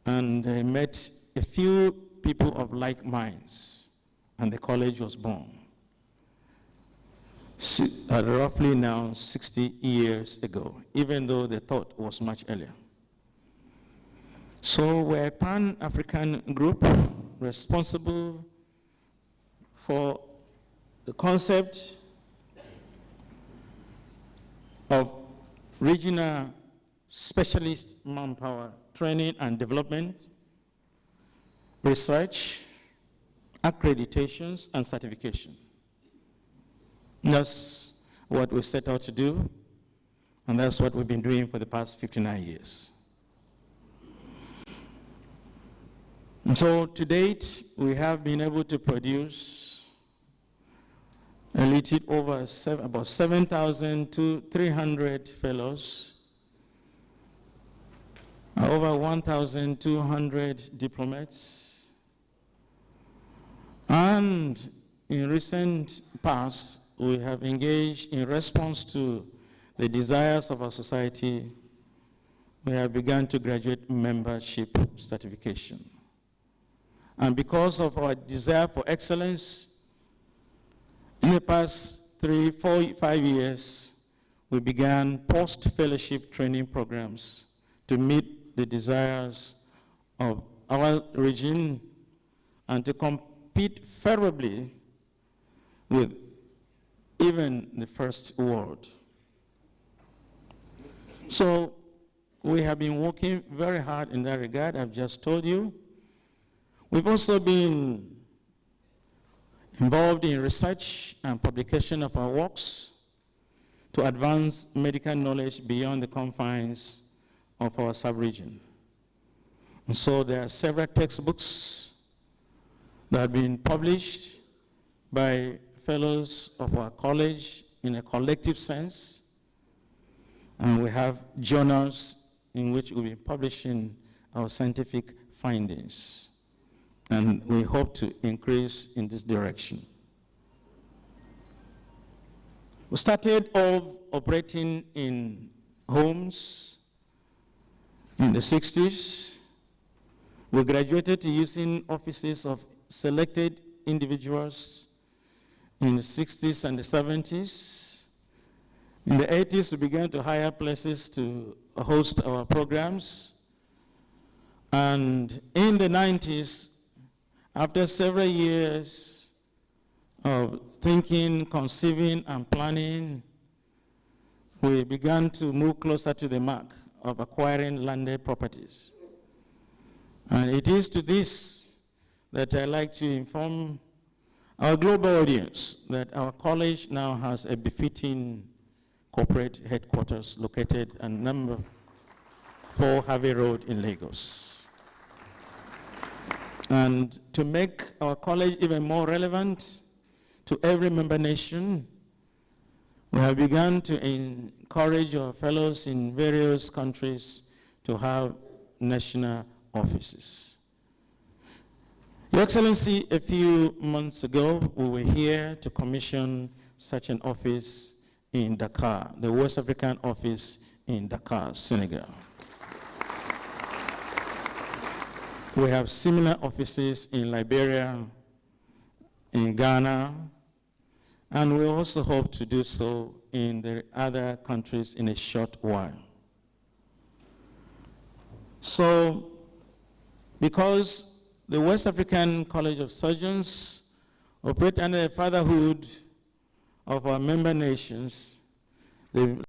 and I met a few people of like minds, and the college was born. Roughly now 60 years ago, even though the thought was much earlier. So we're a Pan-African group responsible for the concept of regional specialist manpower training and development, research, accreditations, and certification. That's what we set out to do, and that's what we've been doing for the past 59 years. And so to date, we have been able to produce a little over about 7,300 fellows, over 1,200 diplomats, and in recent past, we have engaged in response to the desires of our society. We have begun to graduate membership certification. And because of our desire for excellence, in the past 3, 4, 5 years, we began post-fellowship training programs to meet the desires of our region and to compete favorably with even the first world. So we have been working very hard in that regard, I've just told you. We've also been involved in research and publication of our works to advance medical knowledge beyond the confines of our sub-region. And so there are several textbooks that have been published by fellows of our college in a collective sense, and we have journals in which we'll be publishing our scientific findings, and we hope to increase in this direction. We started off operating in homes in the 60s. We graduated to using offices of selected individuals in the 60s and the 70s. In the 80s, we began to hire places to host our programs. And in the 90s, after several years of thinking, conceiving, and planning, we began to move closer to the mark of acquiring landed properties. And it is to this that I like to inform our global audience that our college now has a befitting corporate headquarters located at number 4 Harvey Road in Lagos. And to make our college even more relevant to every member nation, we have begun to encourage our fellows in various countries to have national offices. Your Excellency, a few months ago, we were here to commission such an office in Dakar, the West African office in Dakar, Senegal. We have similar offices in Liberia, in Ghana, and we also hope to do so in the other countries in a short while. So, because the West African College of Surgeons operate under the fatherhood of our member nations, the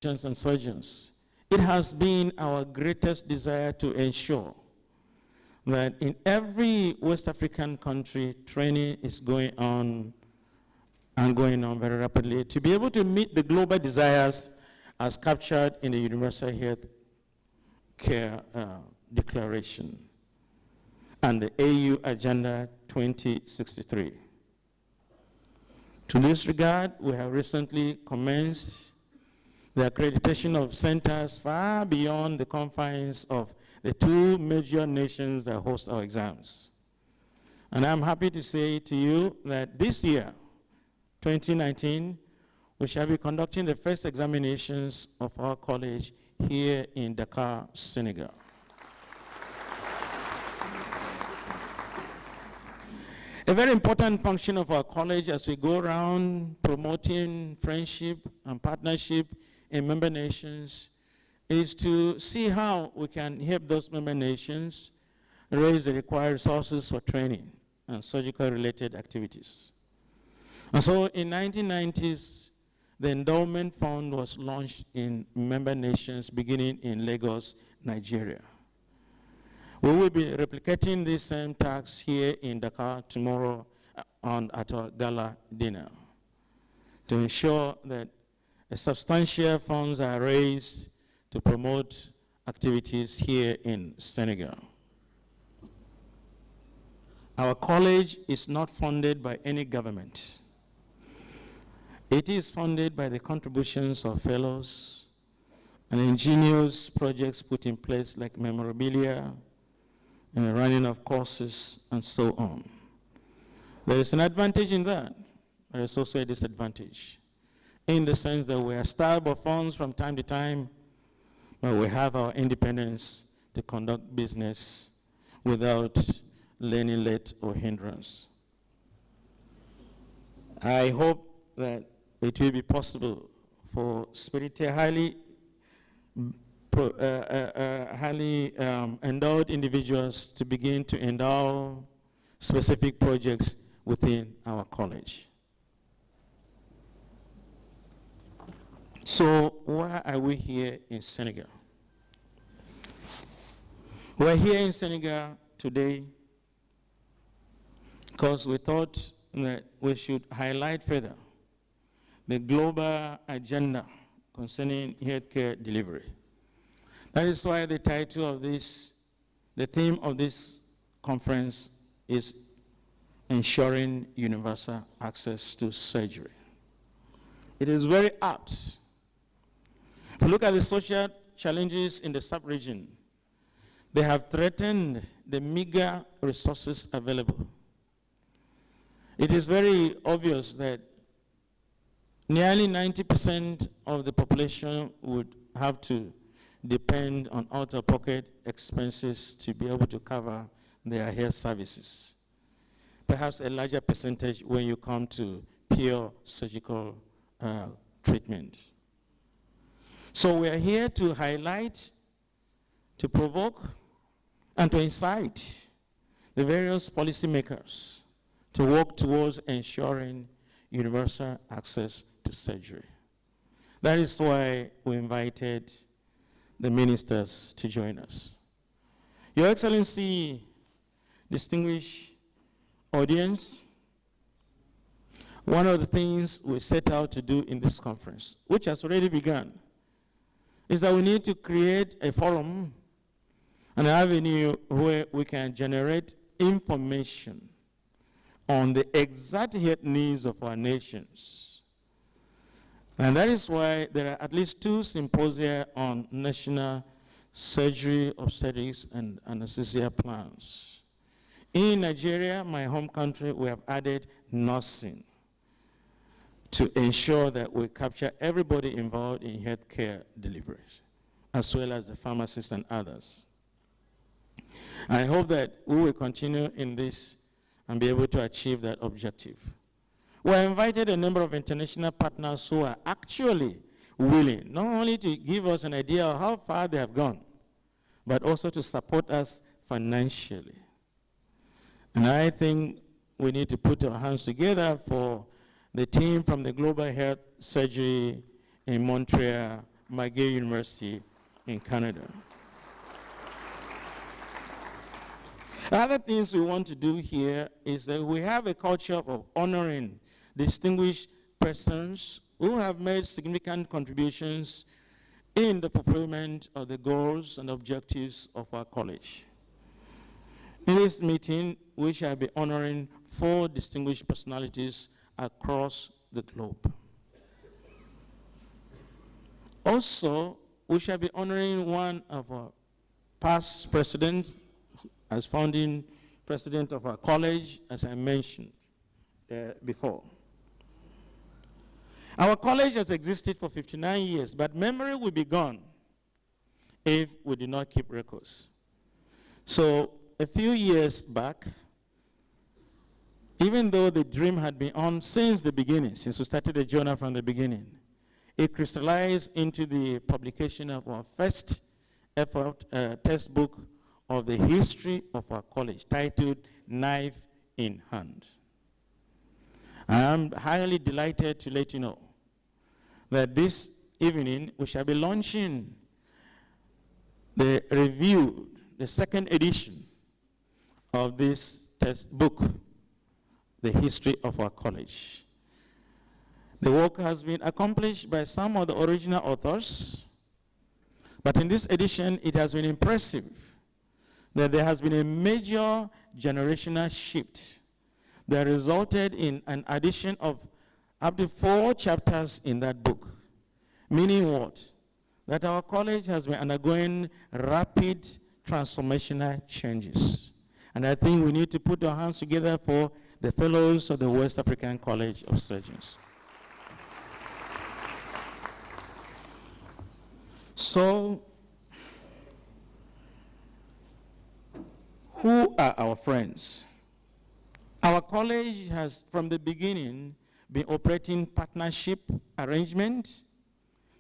and surgeons, it has been our greatest desire to ensure that in every West African country, training is going on and going on very rapidly to be able to meet the global desires as captured in the Universal Health Care Declaration and the AU Agenda 2063. To this regard, we have recently commenced the accreditation of centers far beyond the confines of the 2 major nations that host our exams. And I'm happy to say to you that this year, 2019, we shall be conducting the first examinations of our college here in Dakar, Senegal. A very important function of our college as we go around promoting friendship and partnership in member nations is to see how we can help those member nations raise the required resources for training and surgical related activities. And so in 1990s, the endowment fund was launched in member nations beginning in Lagos, Nigeria. We will be replicating this same task here in Dakar tomorrow at our gala dinner to ensure that substantial funds are raised to promote activities here in Senegal. Our college is not funded by any government. It is funded by the contributions of fellows and ingenious projects put in place like memorabilia and the running of courses and so on. There is an advantage in that. There is also a disadvantage, in the sense that we are starved of funds from time to time, but we have our independence to conduct business without learning let or hindrance. I hope that it will be possible for spiritually highly endowed individuals to begin to endow specific projects within our college. So why are we here in Senegal? We're here in Senegal today because we thought that we should highlight further the global agenda concerning healthcare delivery. That is why the title of this, the theme of this conference is Ensuring Universal Access to Surgery. It is very apt. If you look at the social challenges in the sub-region, they have threatened the meager resources available. It is very obvious that nearly 90% of the population would have to depend on out-of-pocket expenses to be able to cover their health services. Perhaps a larger percentage when you come to pure surgical treatment. So we are here to highlight, to provoke, and to incite the various policymakers to work towards ensuring universal access to surgery. That is why we invited the ministers to join us. Your Excellency, distinguished audience, one of the things we set out to do in this conference, which has already begun, is that we need to create a forum, an avenue where we can generate information on the exact health needs of our nations. And that is why there are at least 2 symposia on national surgery, obstetrics, and anesthesia plans. In Nigeria, my home country, we have added nursing to ensure that we capture everybody involved in healthcare deliveries, as well as the pharmacists and others. I hope that we will continue in this and be able to achieve that objective. We have invited a number of international partners who are actually willing not only to give us an idea of how far they have gone, but also to support us financially. And I think we need to put our hands together for the team from the Global Health Surgery in Montreal, McGill University in Canada. Other things we want to do here is that we have a culture of honoring distinguished persons who have made significant contributions in the fulfillment of the goals and objectives of our college. In this meeting, we shall be honoring 4 distinguished personalities across the globe. Also, we shall be honoring one of our past presidents, as founding president of our college, as I mentioned before. Our college has existed for 59 years, but memory will be gone if we do not keep records. So a few years back, even though the dream had been on since the beginning, since we started the journal from the beginning, it crystallized into the publication of our first effort textbook of the history of our college, titled Knife in Hand. I am highly delighted to let you know that this evening we shall be launching the review, the 2nd edition of this textbook, the history of our college. The work has been accomplished by some of the original authors, but in this edition it has been impressive that there has been a major generational shift that resulted in an addition of up to 4 chapters in that book. Meaning what? That our college has been undergoing rapid transformational changes. And I think we need to put our hands together for the fellows of the West African College of Surgeons. So, who are our friends? Our college has, from the beginning, been operating partnership arrangements,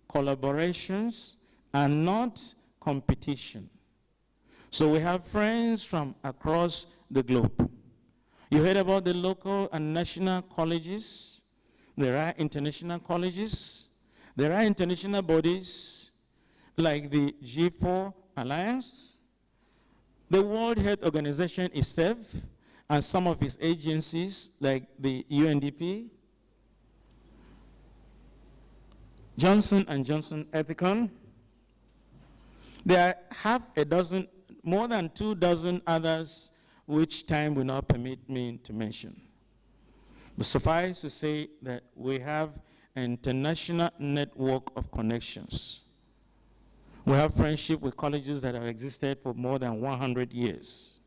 collaborations, and not competition. So we have friends from across the globe. You heard about the local and national colleges. There are international colleges. There are international bodies like the G4 Alliance, the World Health Organization itself, and some of its agencies like the UNDP, Johnson & Johnson Ethicon. There are more than 24 others, which time will not permit me to mention. But suffice to say that we have an international network of connections. We have friendship with colleges that have existed for more than 100 years,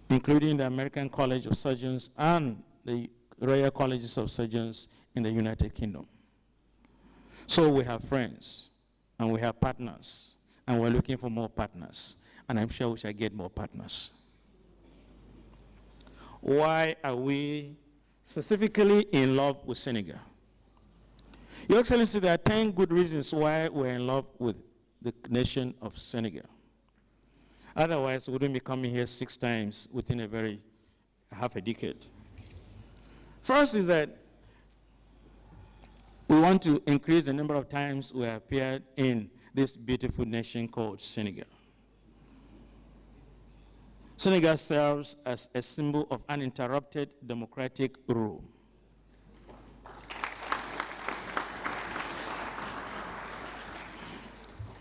including the American College of Surgeons and the Royal Colleges of Surgeons in the United Kingdom. So we have friends. and we have partners, and we're looking for more partners, and I'm sure we shall get more partners. Why are we specifically in love with Senegal? Your Excellency, there are 10 good reasons why we're in love with the nation of Senegal. Otherwise, we wouldn't be coming here 6 times within half a decade. First is that we want to increase the number of times we appeared in this beautiful nation called Senegal. Senegal serves as a symbol of uninterrupted democratic rule.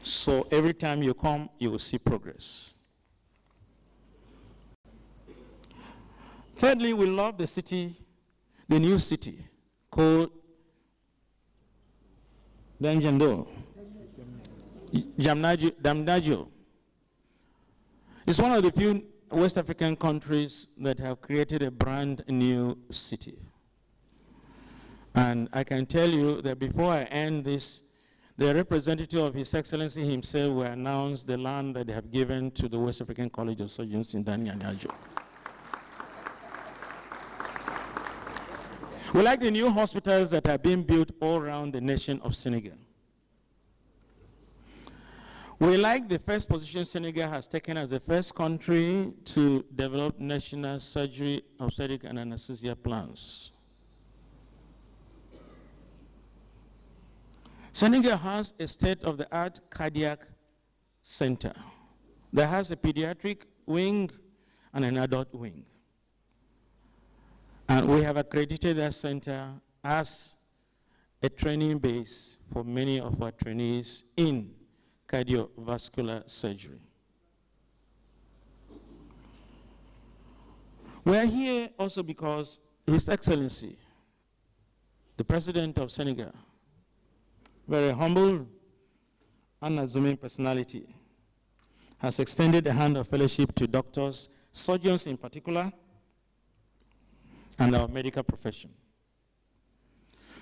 So every time you come, you will see progress. Thirdly, we love the city, the new city called Damdajo. It's one of the few West African countries that have created a brand new city. And I can tell you that before I end this, the representative of His Excellency himself will announce the land that they have given to the West African College of Surgeons in Damdajo. We like the new hospitals that are being built all around the nation of Senegal. We like the first position Senegal has taken as the first country to develop national surgery, obstetric, and anesthesia plans. Senegal has a state-of-the-art cardiac center that has a pediatric wing and an adult wing. And we have accredited that center as a training base for many of our trainees in cardiovascular surgery. We are here also because His Excellency, the President of Senegal, very humble, unassuming personality, has extended a hand of fellowship to doctors, surgeons in particular, and our medical profession.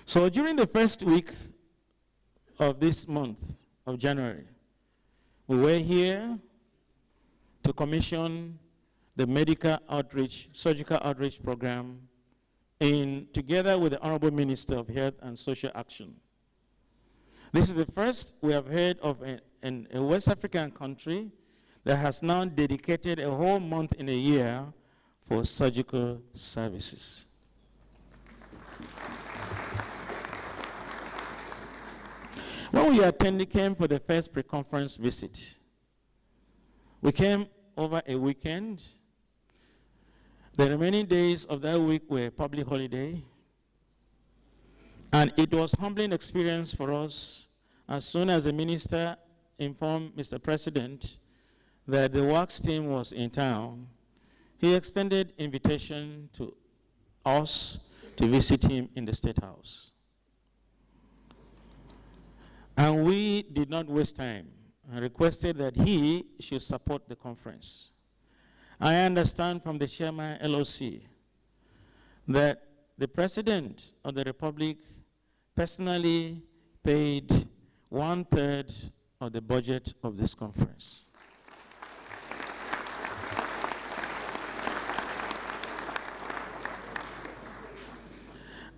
So during the first week of this month of January, we were here to commission the medical outreach, surgical outreach program together with the Honorable Minister of Health and Social Action. This is the first we have heard of a West African country that has now dedicated a whole month in a year for surgical services. When we came for the first pre-conference visit, we came over a weekend. The remaining days of that week were public holiday. And it was a humbling experience for us as soon as the minister informed Mr. President that the WACS team was in town. He extended invitation to us to visit him in the State House. And we did not waste time and requested that he should support the conference. I understand from the chairman LOC that the President of the Republic personally paid 1/3 of the budget of this conference.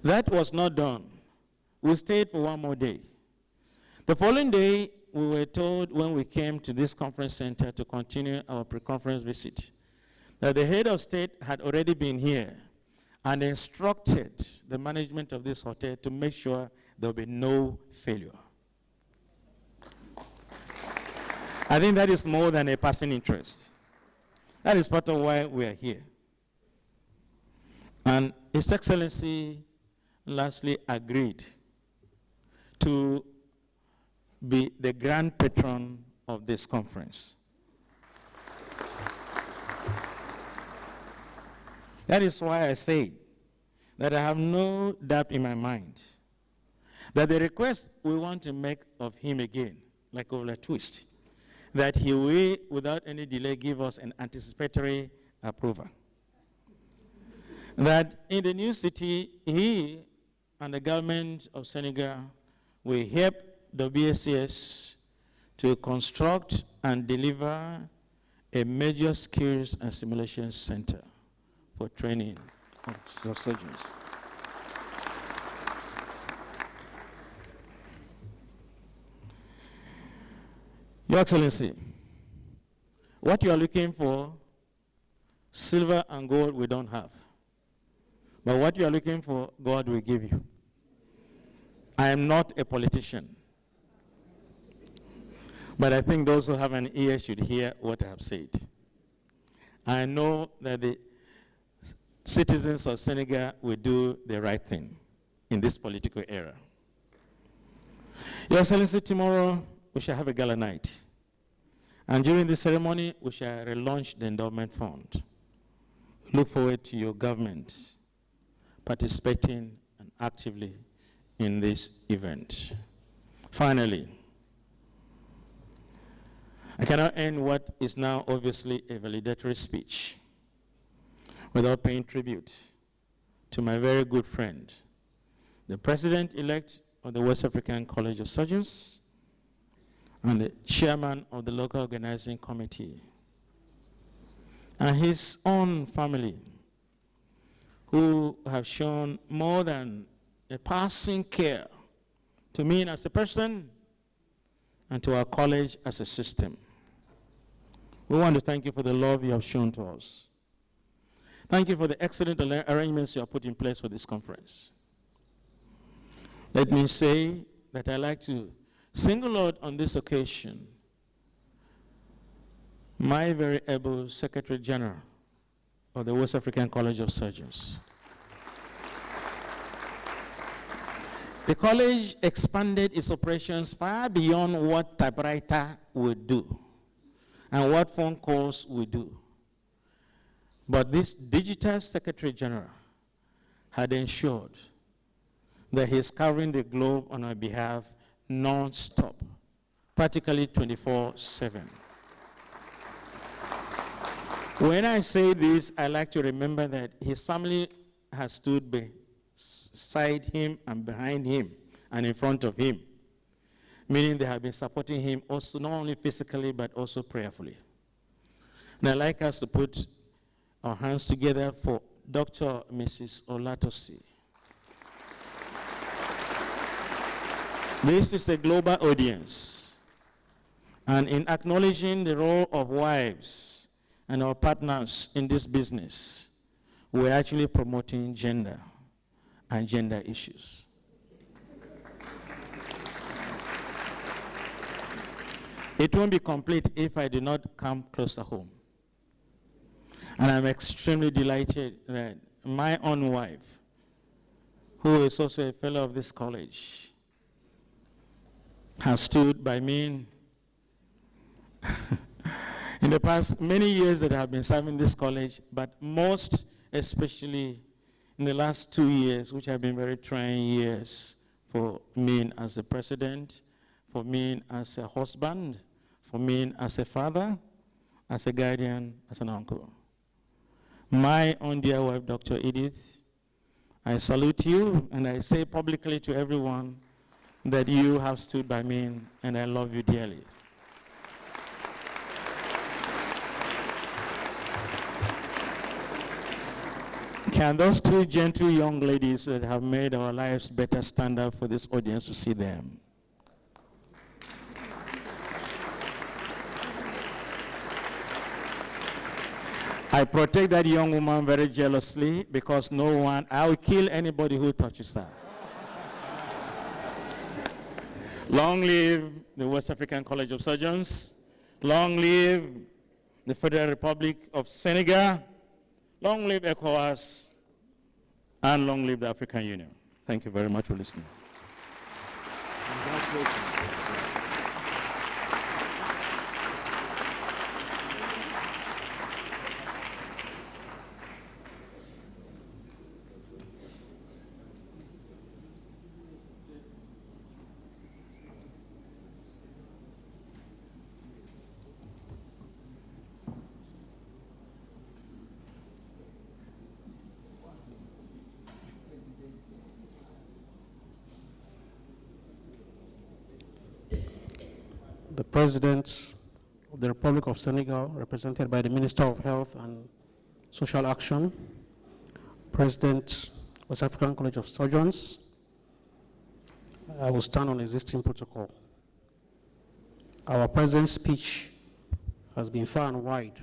That was not done. We stayed for one more day. The following day, we were told when we came to this conference center to continue our pre-conference visit that the head of state had already been here and instructed the management of this hotel to make sure there will be no failure. I think that is more than a passing interest. That is part of why we are here. And His Excellency lastly agreed to be the grand patron of this conference. That is why I say that I have no doubt in my mind that the request we want to make of him again, like over a twist, that he will, without any delay, give us an anticipatory approval. That in the new city, he and the government of Senegal will help the BSCS to construct and deliver a major skills and simulation center for training of surgeons. Your Excellency, what you are looking for, silver and gold we don't have. But what you are looking for, God will give you. I am not a politician. But I think those who have an ear should hear what I have said. I know that the citizens of Senegal will do the right thing in this political era. Your Excellency, tomorrow we shall have a gala night. And during the ceremony, we shall relaunch the endowment fund. Look forward to your government participating and actively in this event. Finally, I cannot end what is now obviously a valedictory speech without paying tribute to my very good friend, the President-elect of the West African College of Surgeons and the chairman of the local organizing committee, and his own family, who have shown more than a passing care to me as a person and to our college as a system. We want to thank you for the love you have shown to us. Thank you for the excellent arrangements you have put in place for this conference. Let me say that I like to single out on this occasion my very able Secretary General of the West African College of Surgeons. The college expanded its operations far beyond what typewriter would do and what phone calls would do. But this digital Secretary General had ensured that he is covering the globe on our behalf non-stop, practically 24/7. When I say this, I like to remember that his family has stood beside him and behind him and in front of him, meaning they have been supporting him also not only physically but also prayerfully. And I'd like us to put our hands together for Dr. Mrs. Olatosi. This is a global audience, and in acknowledging the role of wives and our partners in this business, we're actually promoting gender and gender issues. It won't be complete if I do not come closer home. And I'm extremely delighted that my own wife, who is also a fellow of this college, has stood by me in the past many years that I have been serving this college, but most especially in the last 2 years, which have been very trying years for me as a president, for me as a husband, for me as a father, as a guardian, as an uncle. My own dear wife, Dr. Edith, I salute you, and I say publicly to everyone that you have stood by me, and I love you dearly. Can those two gentle young ladies that have made our lives better stand up for this audience to see them? I protect that young woman very jealously because I will kill anybody who touches her. Long live the West African College of Surgeons. Long live the Federal Republic of Senegal. Long live ECOWAS. And long live the African Union. Thank you very much for listening. Congratulations. the President of the Republic of Senegal, represented by the Minister of Health and Social Action, President, West African College of Surgeons, I will stand on existing protocol. Our President's speech has been far and wide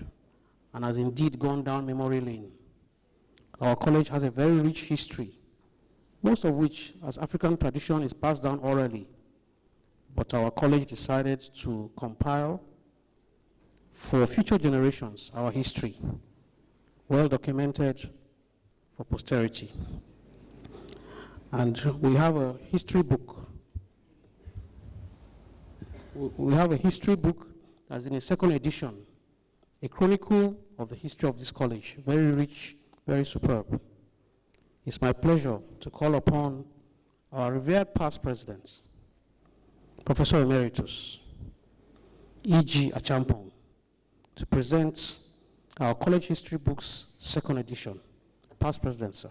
and has indeed gone down memory lane. Our college has a very rich history, most of which, as African tradition, is passed down orally. But our college decided to compile for future generations our history, well documented for posterity. And we have a history book. We have a history book that's in a second edition, a chronicle of the history of this college, very rich, very superb. It's my pleasure to call upon our revered past president, Professor Emeritus E.G. Achampong, to present our college history book's second edition. Past president, sir.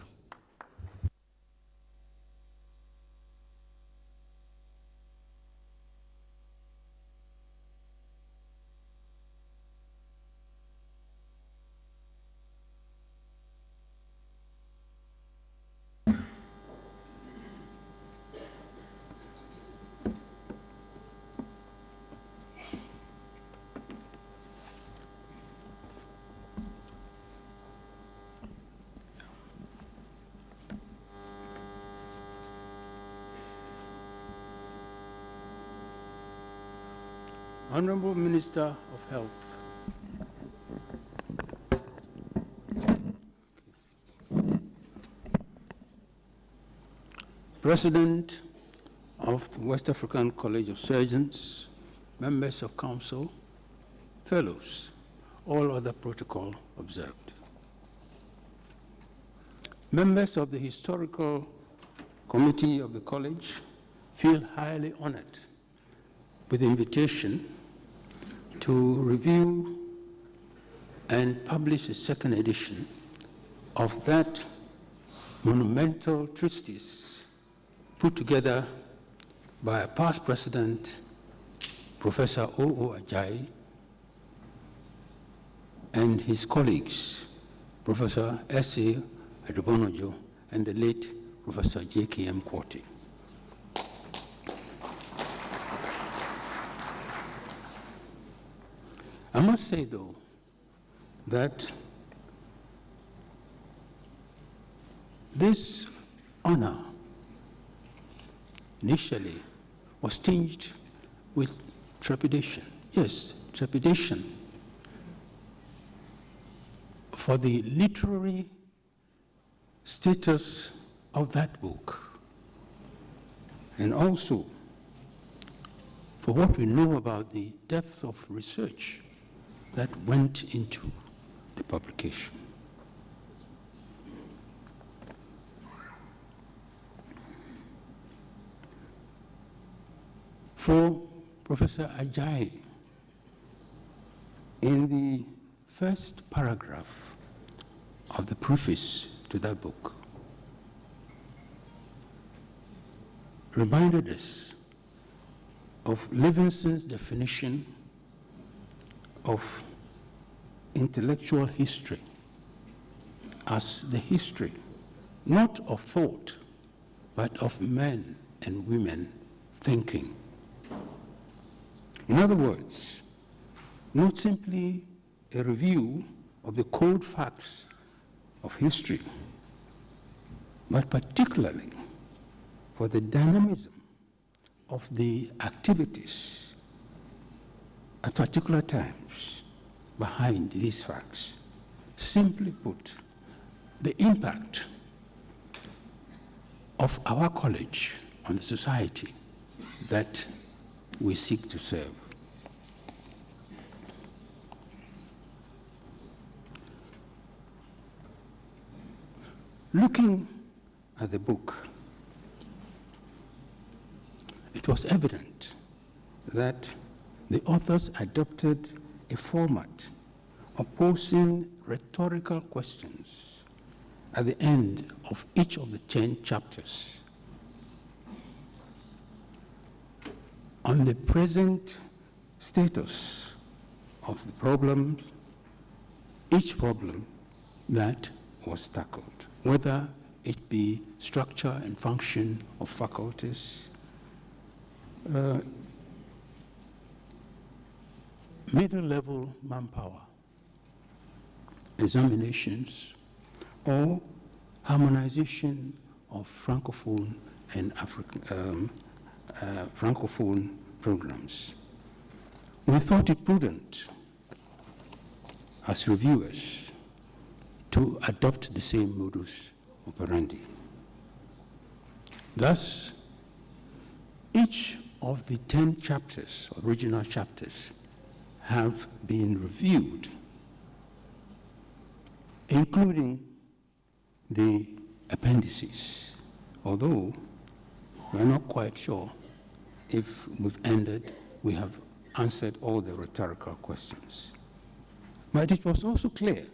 Honorable Minister of Health, President of the West African College of Surgeons, members of council, fellows, all other protocol observed. Members of the historical committee of the college feel highly honored with the invitation to review and publish a second edition of that monumental treatise put together by a past president, Professor O.O. Ajayi, and his colleagues, Professor S.A. Adubonojo and the late Professor J.K.M. Kwoti. I must say, though, that this honor initially was tinged with trepidation. Yes, trepidation for the literary status of that book, and also for what we know about the depth of research that went into the publication. For Professor Ajayi, in the first paragraph of the preface to that book, reminded us of Livingstone's definition of intellectual history as the history, not of thought, but of men and women thinking. In other words, not simply a review of the cold facts of history, but particularly for the dynamism of the activities at particular times behind these facts. Simply put, the impact of our college on the society that we seek to serve. Looking at the book, it was evident that the authors adopted a format of posing rhetorical questions at the end of each of the 10 chapters on the present status of the problems, each problem that was tackled, whether it be structure and function of faculties, middle-level manpower, examinations, or harmonization of Francophone and Francophone programs. We thought it prudent as reviewers to adopt the same modus operandi. Thus, each of the 10 chapters, original chapters, have been reviewed, including the appendices, although we're not quite sure if we've we have answered all the rhetorical questions. But it was also clear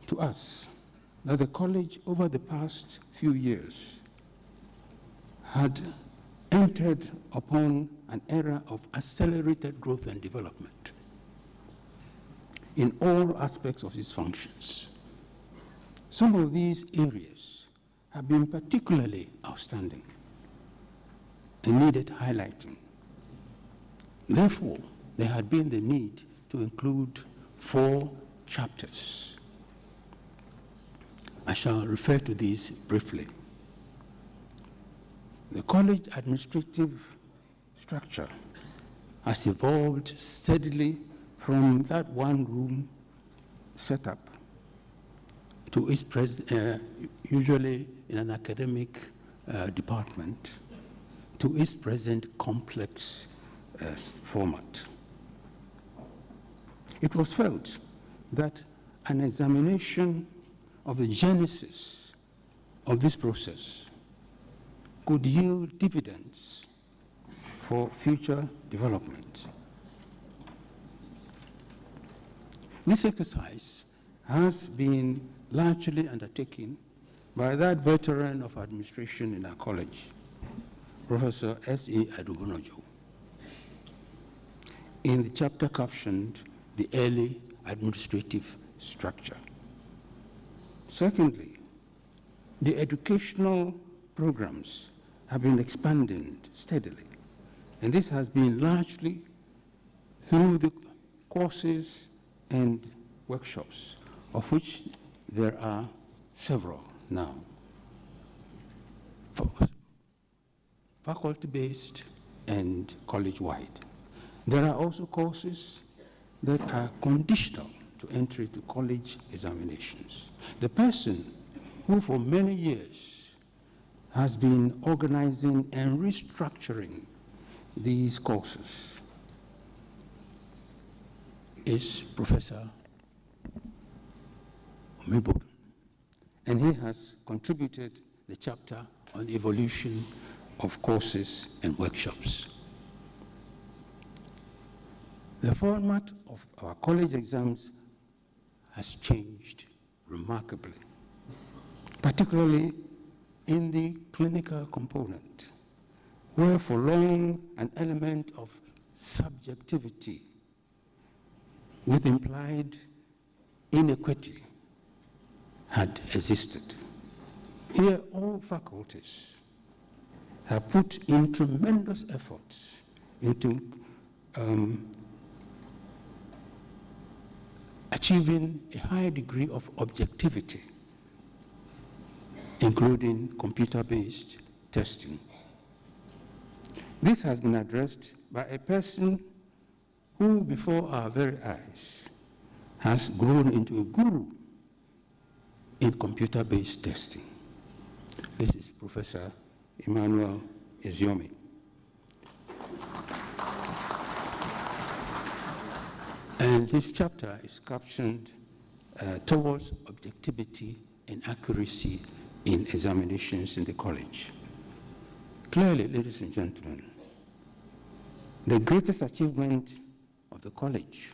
to us that the college over the past few years had entered upon an era of accelerated growth and development in all aspects of its functions. Some of these areas have been particularly outstanding and needed highlighting. Therefore, there had been the need to include 4 chapters. I shall refer to these briefly. The college administrative structure has evolved steadily from that one-room setup to its usually in an academic department, to its present complex format. It was felt that an examination of the genesis of this process could yield dividends for future development. This exercise has been largely undertaken by that veteran of administration in our college, Professor S.A. Adubonojo, in the chapter captioned The Early Administrative Structure. Secondly, the educational programs have been expanded steadily, and this has been largely through the courses and workshops, of which there are several now, faculty-based and college-wide. There are also courses that are conditional to entry to college examinations. The person who for many years has been organizing and restructuring these courses is Professor Omebodu, and he has contributed the chapter on the evolution of courses and workshops. The format of our college exams has changed remarkably, particularly in the clinical component, where for long an element of subjectivity with implied inequity had existed. Here, all faculties have put in tremendous efforts into achieving a high degree of objectivity, including computer-based testing. This has been addressed by a person who, before our very eyes, has grown into a guru in computer-based testing. This is Professor Emmanuel Eziomi. And this chapter is captioned Towards Objectivity and Accuracy in Examinations in the College. Clearly, ladies and gentlemen, the greatest achievement of the college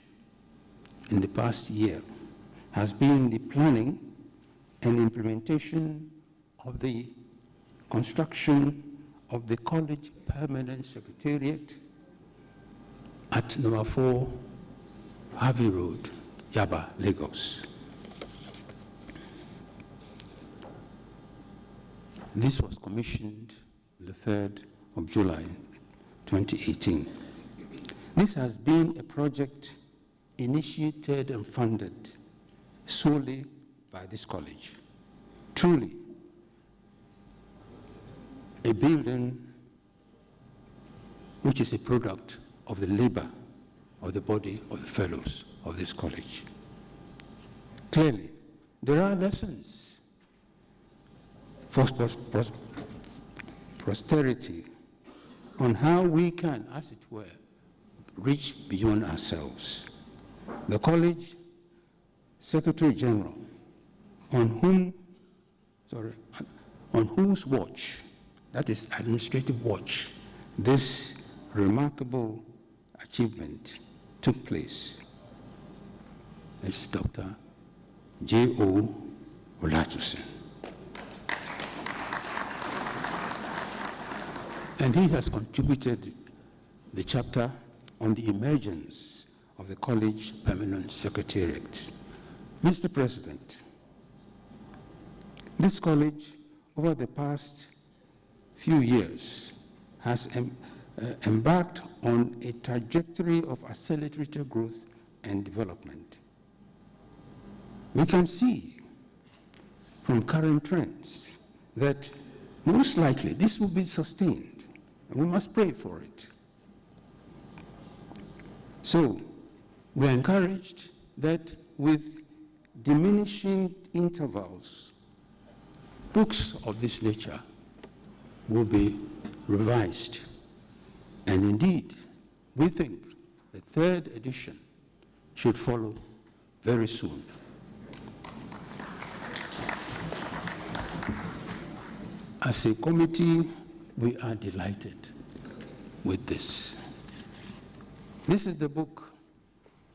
in the past year has been the planning and implementation of the construction of the college permanent secretariat at number 4 Harvey Road, Yaba, Lagos. This was commissioned the 3rd of July 2018. This has been a project initiated and funded solely by this college. Truly, a building which is a product of the labor of the body of the fellows of this college. Clearly, there are lessons for posterity on how we can, as it were, reach beyond ourselves. The college Secretary General, on whose watch, that is administrative watch, this remarkable achievement took place, is Dr. J.O. Olatusen. And he has contributed the chapter on the emergence of the College Permanent Secretariat. Mr. President, this college, over the past few years, has embarked on a trajectory of accelerated growth and development. We can see from current trends that most likely this will be sustained, and we must pray for it. So, we are encouraged that with diminishing intervals, books of this nature will be revised. And indeed, we think the 3rd edition should follow very soon. As a committee, we are delighted with this. This is the book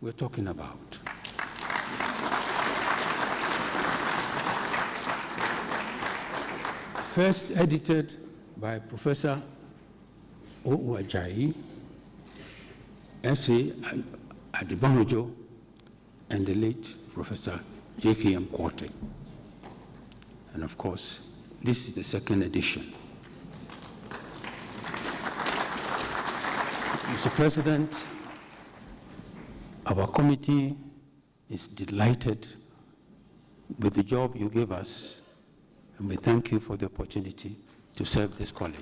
we're talking about. First edited by Professor Owajayi, S.A. Adibanojo, and the late Professor J.K.M. Quartek. And of course, this is the 2nd edition. Mr. President, our committee is delighted with the job you gave us, and we thank you for the opportunity to serve this college.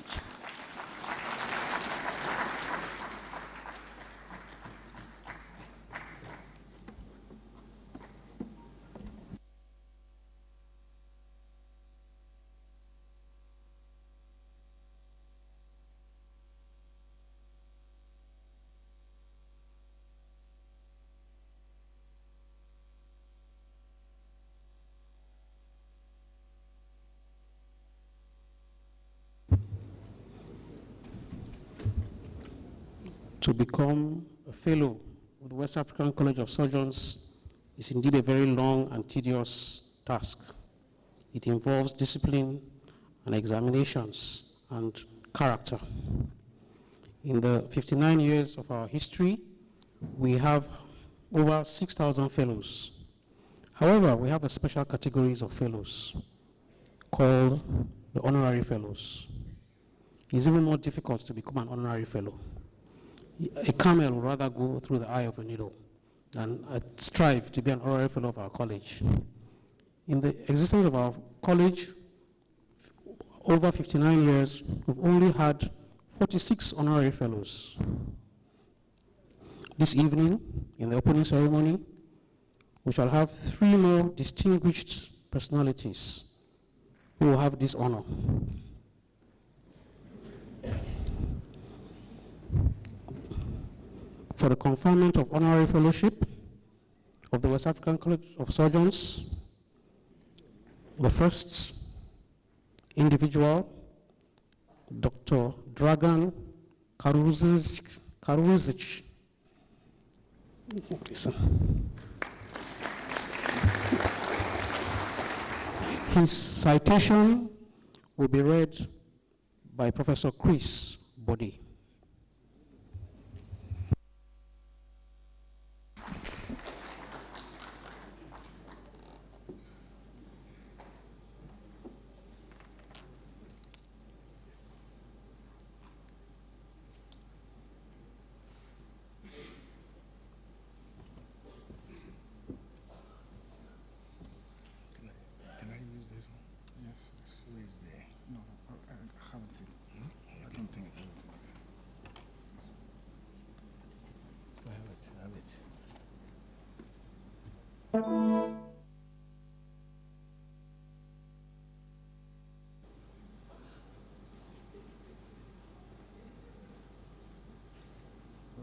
To become a fellow with the West African College of Surgeons is indeed a very long and tedious task. It involves discipline and examinations and character. In the 59 years of our history, we have over 6,000 fellows. However, we have a special categories of fellows called the honorary fellows. It's even more difficult to become an honorary fellow. A camel would rather go through the eye of a needle than strive to be an honorary fellow of our college. In the existence of our college, over 59 years, we've only had 46 honorary fellows. This evening, in the opening ceremony, we shall have 3 more distinguished personalities who will have this honor. For the conferment of honorary fellowship of the West African College of Surgeons, the first individual, Dr. Dragan Karuzic. Okay, sir. His citation will be read by Professor Chris Body.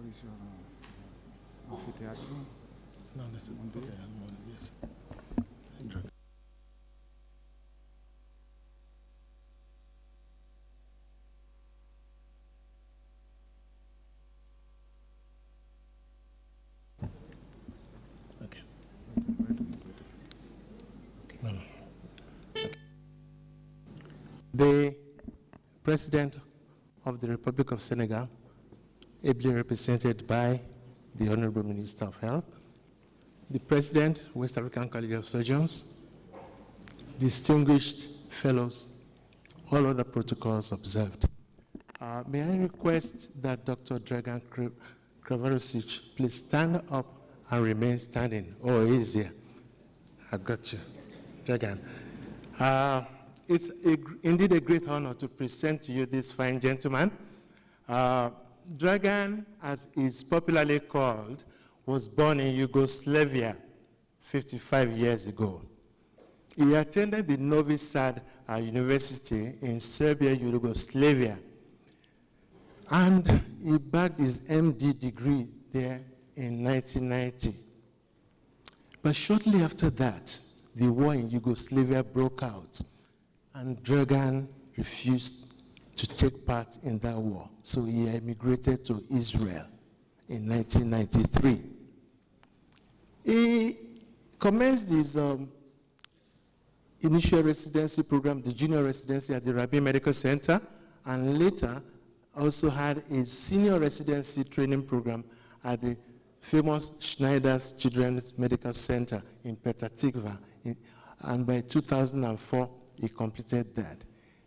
is your amphitheater? No, that's one day. Yes. Okay. The President of the Republic of Senegal, ably represented by the Honorable Minister of Health, the President, West African College of Surgeons, distinguished fellows, all other protocols observed. May I request that Dr. Dragan Kravarosic please stand up and remain standing. Oh, he's here. I got you, Dragan. It's indeed a great honor to present to you this fine gentleman. Dragan, as is popularly called, was born in Yugoslavia 55 years ago. He attended the Novi Sad University in Serbia, Yugoslavia, and he bagged his MD degree there in 1990. But shortly after that, the war in Yugoslavia broke out, and Dragan refused to take part in that war. So he emigrated to Israel in 1993. He commenced his initial residency program, the junior residency at the Rabin Medical Center, and later also had his senior residency training program at the famous Schneider's Children's Medical Center in Petah Tikva. And by 2004, he completed that.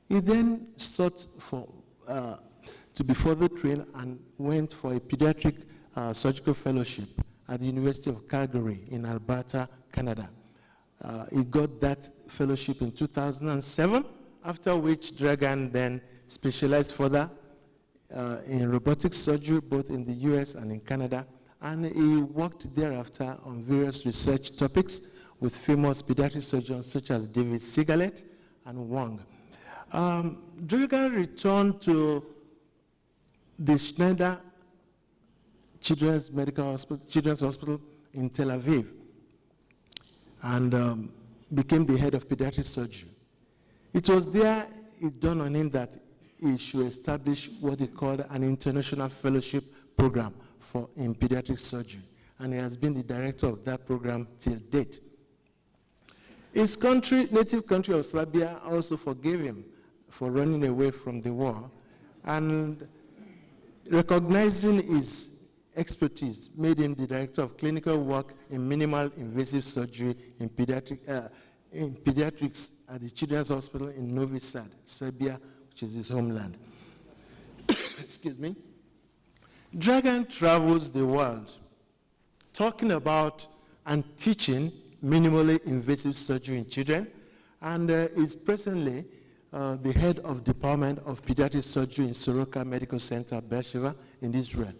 He then sought for, to be further trained and went for a pediatric surgical fellowship at the University of Calgary in Alberta, Canada. He got that fellowship in 2007, after which Dragan then specialized further in robotic surgery, both in the US and in Canada, and he worked thereafter on various research topics with famous pediatric surgeons such as David Sigalet and Wang. Dragan returned to the Schneider Children's Hospital in Tel Aviv and became the head of pediatric surgery. It was there it dawned on him that he should establish what he called an international fellowship program in pediatric surgery, and he has been the director of that program till date. His native country of Serbia also forgave him for running away from the war, and recognizing his expertise made him the director of clinical work in minimal invasive surgery in pediatrics at the Children's Hospital in Novi Sad, Serbia, which is his homeland. Excuse me. Dragan travels the world talking about and teaching minimally invasive surgery in children, and is presently the head of Department of Pediatric Surgery in Soroka Medical Center, Beersheba, in Israel.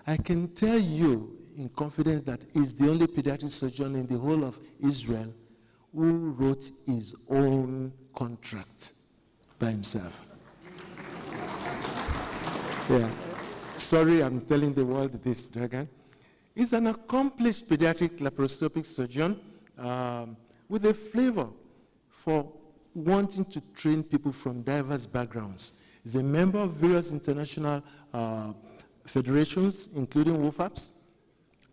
I can tell you in confidence that he's the only pediatric surgeon in the whole of Israel who wrote his own contract by himself. Yeah. Sorry, I'm telling the world this, Dragan. He's an accomplished pediatric laparoscopic surgeon with a flavor for wanting to train people from diverse backgrounds. He's a member of various international federations, including WOFAPS,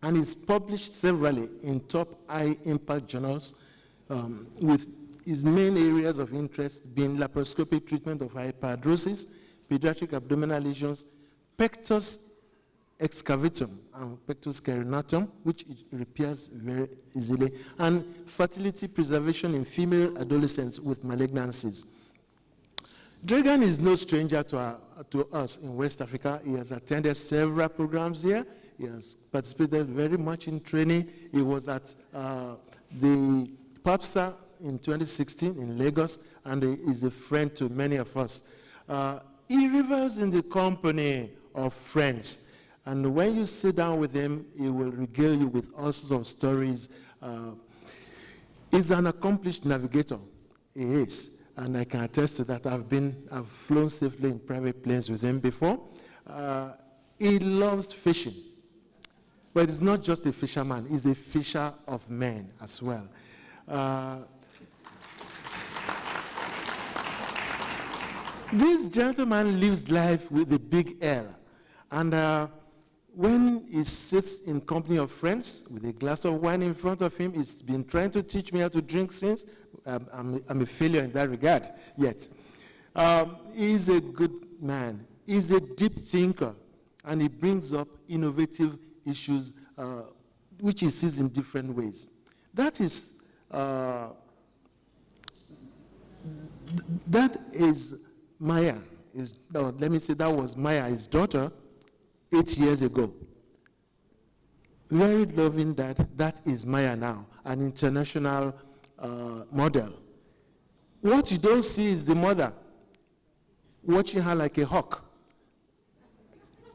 and he's published severally in top high-impact journals with his main areas of interest being laparoscopic treatment of hyperhidrosis, pediatric abdominal lesions, pectus excavatum and pectus carinatum, which it repairs very easily, and fertility preservation in female adolescents with malignancies. Dragan is no stranger to us in West Africa. He has attended several programs here. He has participated very much in training. He was at the PAPSA in 2016 in Lagos, and he is a friend to many of us. He revels in the company of friends, and when you sit down with him, he will regale you with all sorts of stories He's an accomplished navigator. He is, and I can attest to that. I've flown safely in private planes with him before. He loves fishing, but he's not just a fisherman, he's a fisher of men as well. This gentleman lives life with a big air, and when he sits in company of friends with a glass of wine in front of him, he's been trying to teach me how to drink since. I'm a failure in that regard yet. He's a good man. He's a deep thinker, and he brings up innovative issues which he sees in different ways. That is Maya. Let me say that was Maya, his daughter, 8 years ago. Very loving dad. That is Maya now, an international model. What you don't see is the mother watching her like a hawk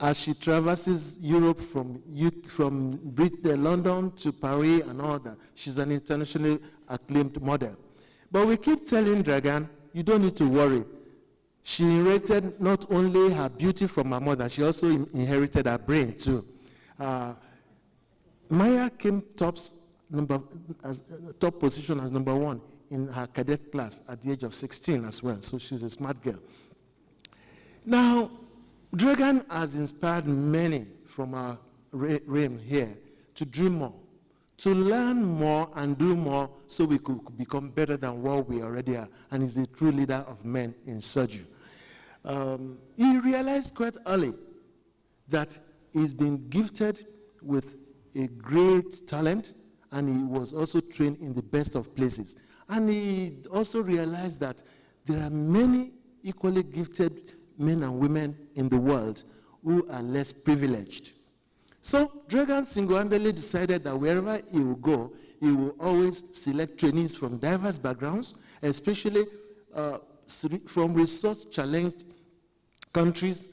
as she traverses Europe from London to Paris and all that. She's an internationally acclaimed model. But we keep telling Dragan, you don't need to worry. She inherited not only her beauty from her mother, she also inherited her brain too. Maya came top position as #1 in her cadet class at the age of 16 as well, so she's a smart girl. Now, Dragan has inspired many from our realm here to dream more, to learn more and do more so we could become better than what we already are, and is a true leader of men in surgery. He realized quite early that he's been gifted with a great talent, and he was also trained in the best of places. And he also realized that there are many equally gifted men and women in the world who are less privileged. So Dragan single-handedly decided that wherever he will go, he will always select trainees from diverse backgrounds, especially from resource-challenged countries,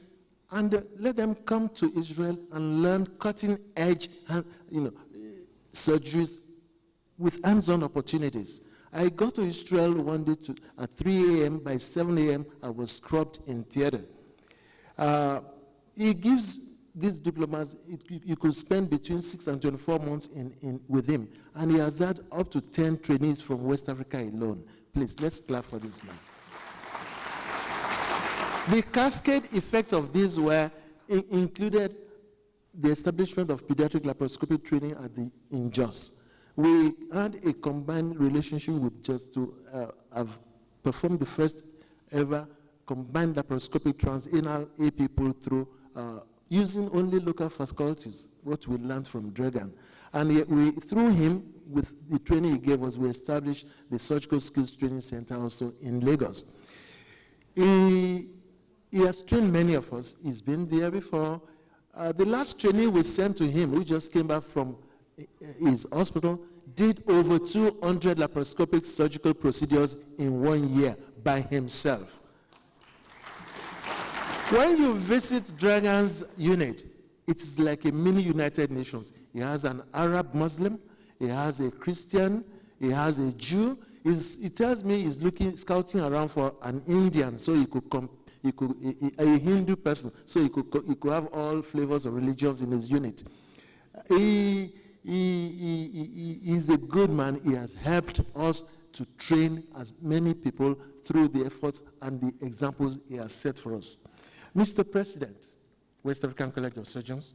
and let them come to Israel and learn cutting-edge surgeries with hands-on opportunities. I got to Israel one day at 3 a.m. By 7 a.m., I was scrubbed in theater. He gives these diplomas, you could spend between 6 and 24 months with him, and he has had up to 10 trainees from West Africa alone. Please, let's clap for this man. The cascade effects of this included the establishment of pediatric laparoscopic training in Jos. We had a combined relationship with Jos to have performed the first ever combined laparoscopic transanal A people through using only local faculties, what we learned from Dragan. And through him, with the training he gave us, we established the Surgical Skills Training Center also in Lagos. He has trained many of us. He's been there before. The last trainee we sent to him, who just came back from his hospital, did over 200 laparoscopic surgical procedures in 1 year by himself. When you visit Dragan's unit, it is like a mini United Nations. He has an Arab Muslim, he has a Christian, he has a Jew. He tells me he's scouting around for an Indian so he could come. A Hindu person, so he could have all flavors of religions in his unit. He's a good man. He has helped us to train as many people through the efforts and the examples he has set for us. Mr. President, West African College of Surgeons,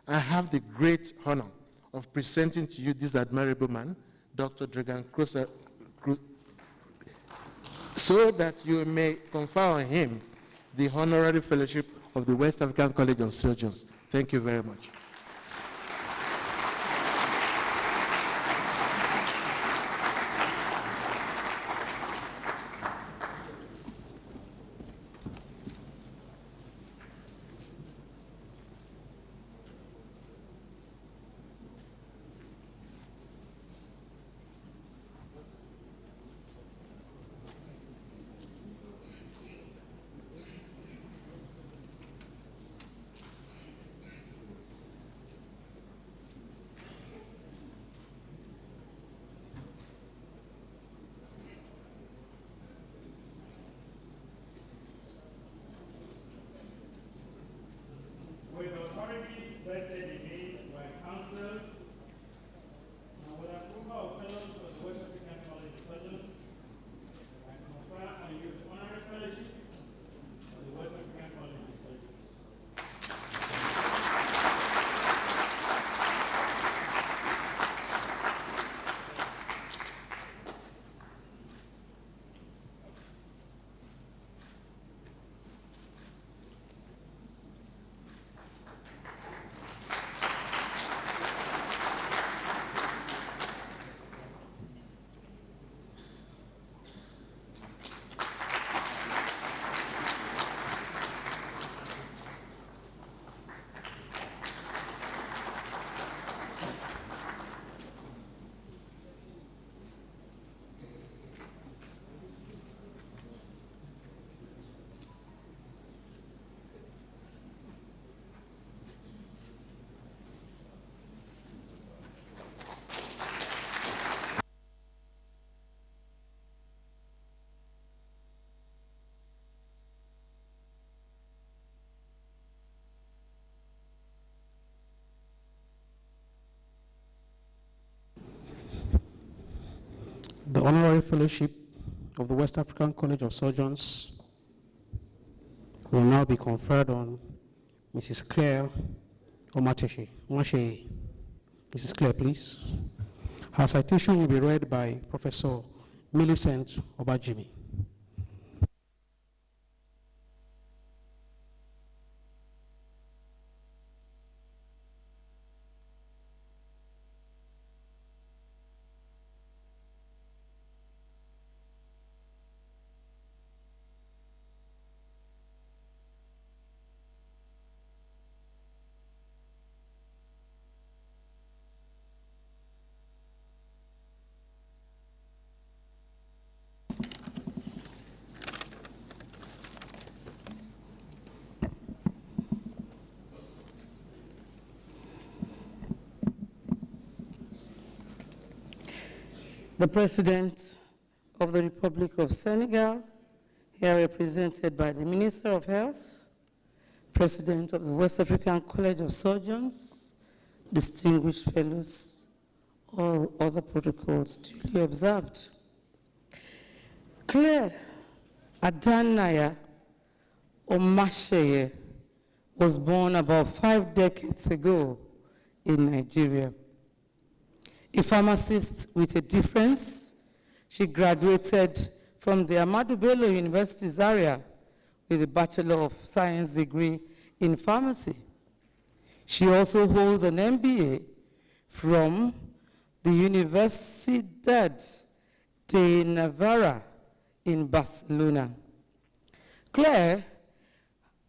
I have the great honor of presenting to you this admirable man, Dr. Dragan Cruz, so that you may confer on him the honorary fellowship of the West African College of Surgeons. Thank you very much. honorary fellowship of the West African College of Surgeons will now be conferred on Mrs. Claire Omacheshi. Mrs. Claire, please. Her citation will be read by Professor Millicent Obajimi. The President of the Republic of Senegal, here represented by the Minister of Health, President of the West African College of Surgeons, distinguished fellows, all other protocols duly observed. Claire Adanaya Omasheye was born about 5 decades ago in Nigeria. A pharmacist with a difference, she graduated from the Ahmadu Bello University Zaria with a Bachelor of Science degree in pharmacy. She also holds an MBA from the Universidad de Navarra in Barcelona. Claire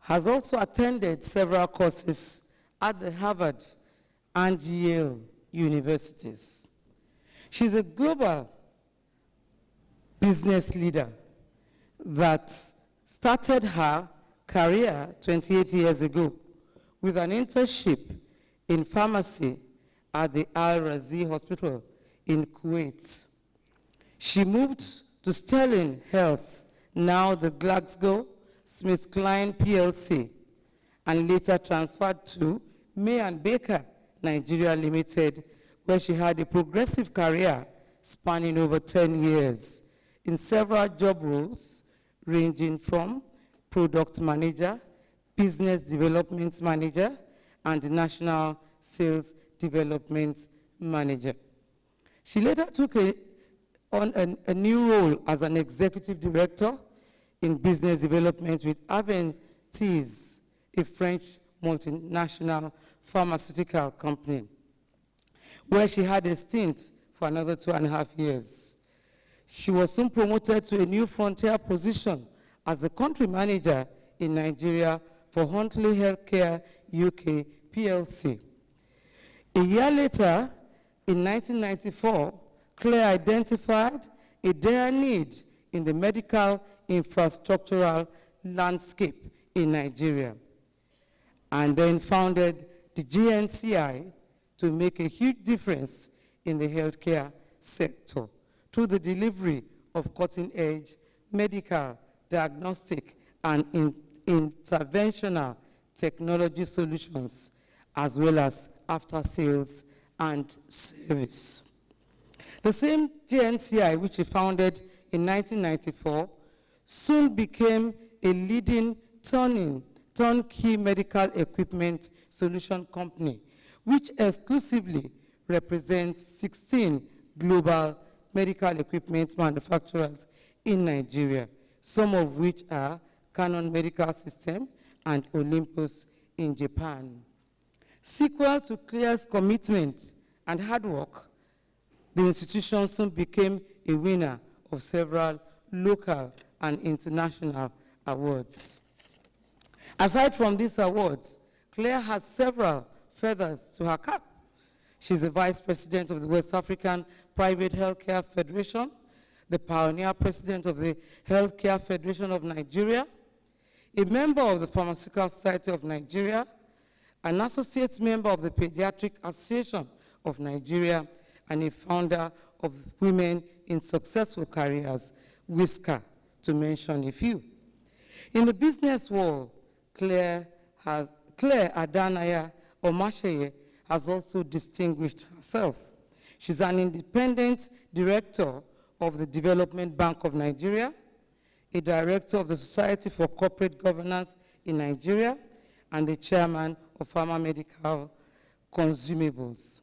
has also attended several courses at the Harvard and Yale universities. She's a global business leader that started her career 28 years ago with an internship in pharmacy at the Al Razi Hospital in Kuwait. She moved to Sterling Health, now the GlaxoSmithKline PLC, and later transferred to May & Baker Nigeria Limited, where she had a progressive career spanning over 10 years in several job roles, ranging from product manager, business development manager, and national sales development manager. She later took on a new role as an executive director in business development with Aventis, a French multinational pharmaceutical company, where she had a stint for another 2.5 years. She was soon promoted to a new frontier position as the country manager in Nigeria for Huntley Healthcare UK PLC. A year later, in 1994, Claire identified a dire need in the medical infrastructural landscape in Nigeria, and then founded the GNCI to make a huge difference in the healthcare sector through the delivery of cutting-edge medical, diagnostic, and interventional technology solutions, as well as after-sales and service. The same GNCI, which he founded in 1994, soon became a leading turnkey medical equipment solution company, which exclusively represents 16 global medical equipment manufacturers in Nigeria, some of which are Canon Medical System and Olympus in Japan. Sequel to Claire's commitment and hard work, the institution soon became a winner of several local and international awards. Aside from these awards, Claire has several feathers to her cap. She's the Vice President of the West African Private Healthcare Federation, the pioneer President of the Healthcare Federation of Nigeria, a member of the Pharmaceutical Society of Nigeria, an associate member of the Pediatric Association of Nigeria, and a founder of Women in Successful Careers, WISCA, to mention a few. In the business world, Claire Adanaya Omasheye has also distinguished herself. She's an independent director of the Development Bank of Nigeria, a director of the Society for Corporate Governance in Nigeria, and the chairman of Pharma Medical Consumables.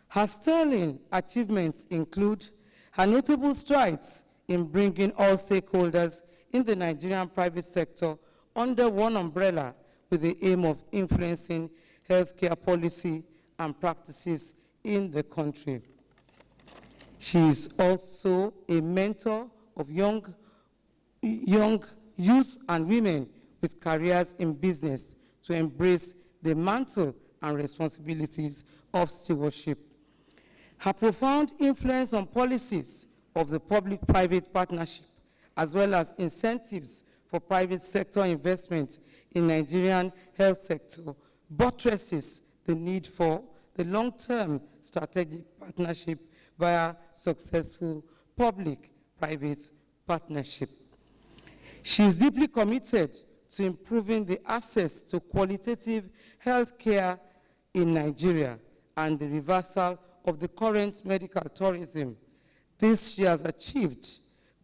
Her sterling achievements include her notable strides in bringing all stakeholders in the Nigerian private sector under one umbrella with the aim of influencing healthcare policy and practices in the country. She is also a mentor of young youth and women with careers in business to embrace the mantle and responsibilities of stewardship. Her profound influence on policies of the public-private partnership, as well as incentives for private sector investment in Nigerian health sector, buttresses the need for the long-term strategic partnership via successful public-private partnership. She is deeply committed to improving the access to qualitative health care in Nigeria and the reversal of the current medical tourism. This she has achieved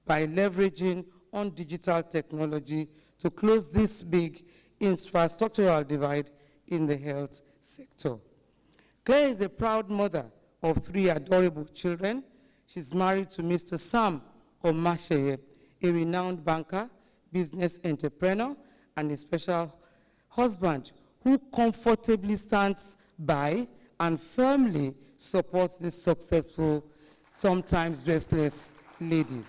by leveraging on digital technology to close this big infrastructural divide in the health sector. Claire is a proud mother of 3 adorable children. She's married to Mr. Sam Omasheye, a renowned banker, business entrepreneur, and a special husband who comfortably stands by and firmly supports this successful, sometimes restless lady.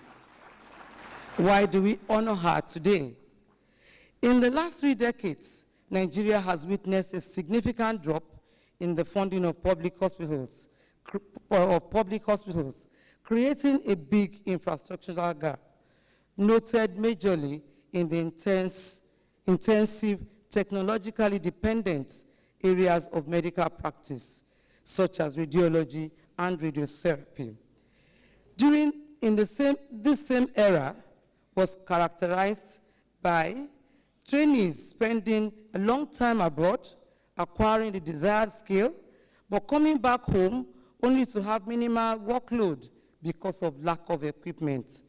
Why do we honor her today? In the last 3 decades, Nigeria has witnessed a significant drop in the funding of public hospitals, creating a big infrastructural gap, noted majorly in the intensive, technologically dependent areas of medical practice, such as radiology and radiotherapy. This same era was characterized by trainees spending a long time abroad, acquiring the desired skill, but coming back home only to have minimal workload because of lack of equipment.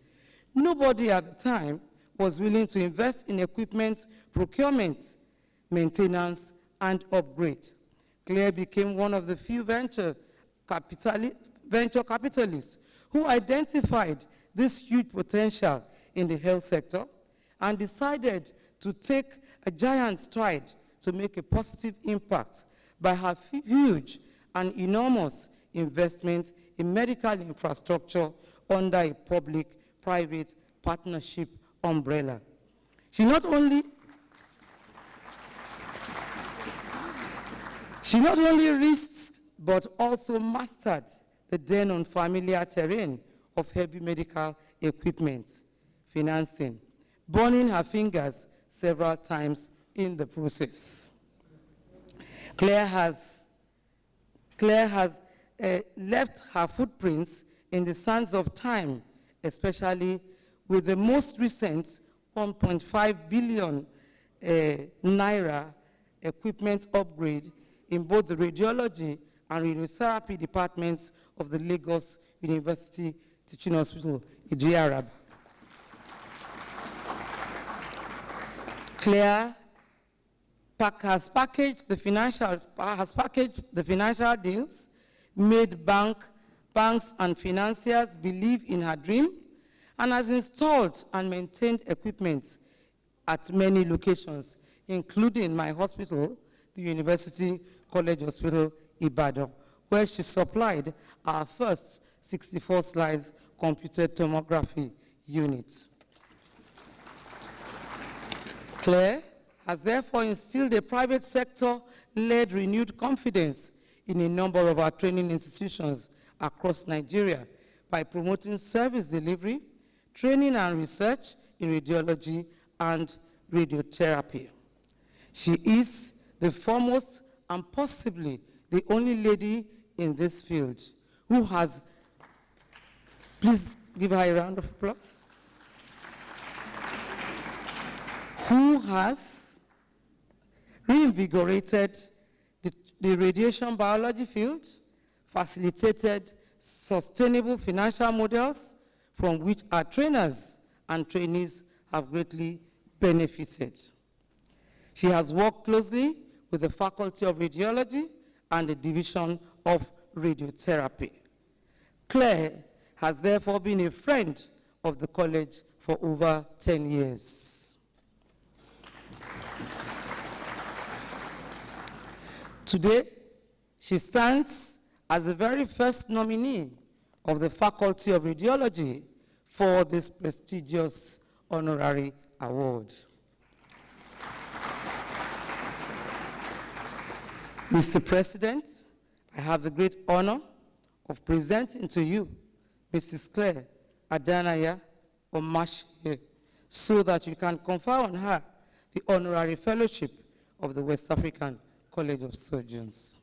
Nobody at the time was willing to invest in equipment procurement, maintenance, and upgrade. Claire became one of the few venture capitalists who identified this huge potential in the health sector and decided to take a giant stride to make a positive impact by her huge and enormous investment in medical infrastructure under a public-private partnership umbrella. She not only risked but also mastered the then unfamiliar terrain of heavy medical equipment financing, burning her fingers several times in the process. Claire has left her footprints in the sands of time, especially with the most recent 1.5 billion naira equipment upgrade in both the radiology and radiotherapy departments of the Lagos University Teaching Hospital, Ijiaraba. Claire has packaged the financial deals, made banks and financiers believe in her dream, and has installed and maintained equipment at many locations, including my hospital, the University College Hospital, Ibadan, where she supplied our first 64-slice computed tomography unit. Claire has therefore instilled a private sector-led renewed confidence in a number of our training institutions across Nigeria by promoting service delivery, training and research in radiology and radiotherapy. She is the foremost and possibly the only lady in this field who has, please give her a round of applause, who has reinvigorated the radiation biology field, facilitated sustainable financial models from which our trainers and trainees have greatly benefited. She has worked closely with the Faculty of Radiology and the Division of Radiotherapy. Claire has therefore been a friend of the college for over 10 years. Today, she stands as the very first nominee of the Faculty of Radiology for this prestigious honorary award. Mr. President, I have the great honor of presenting to you Mrs. Claire Adanaya Omashe, so that you can confer on her the honorary fellowship of the West African College of Surgeons.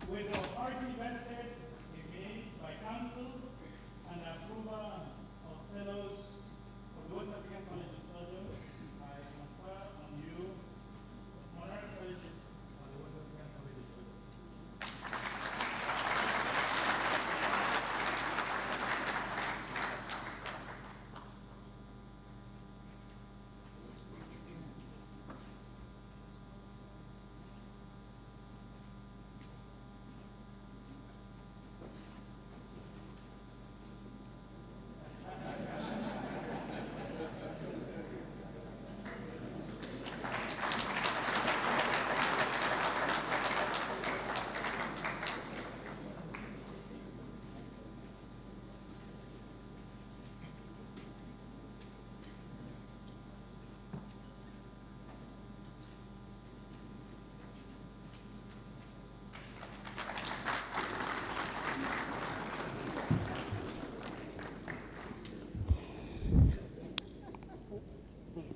With the authority vested in me by council and approval of fellows of the West African College of Surgeons, I confer on you the honorary fellowship of the West African College of Surgeons.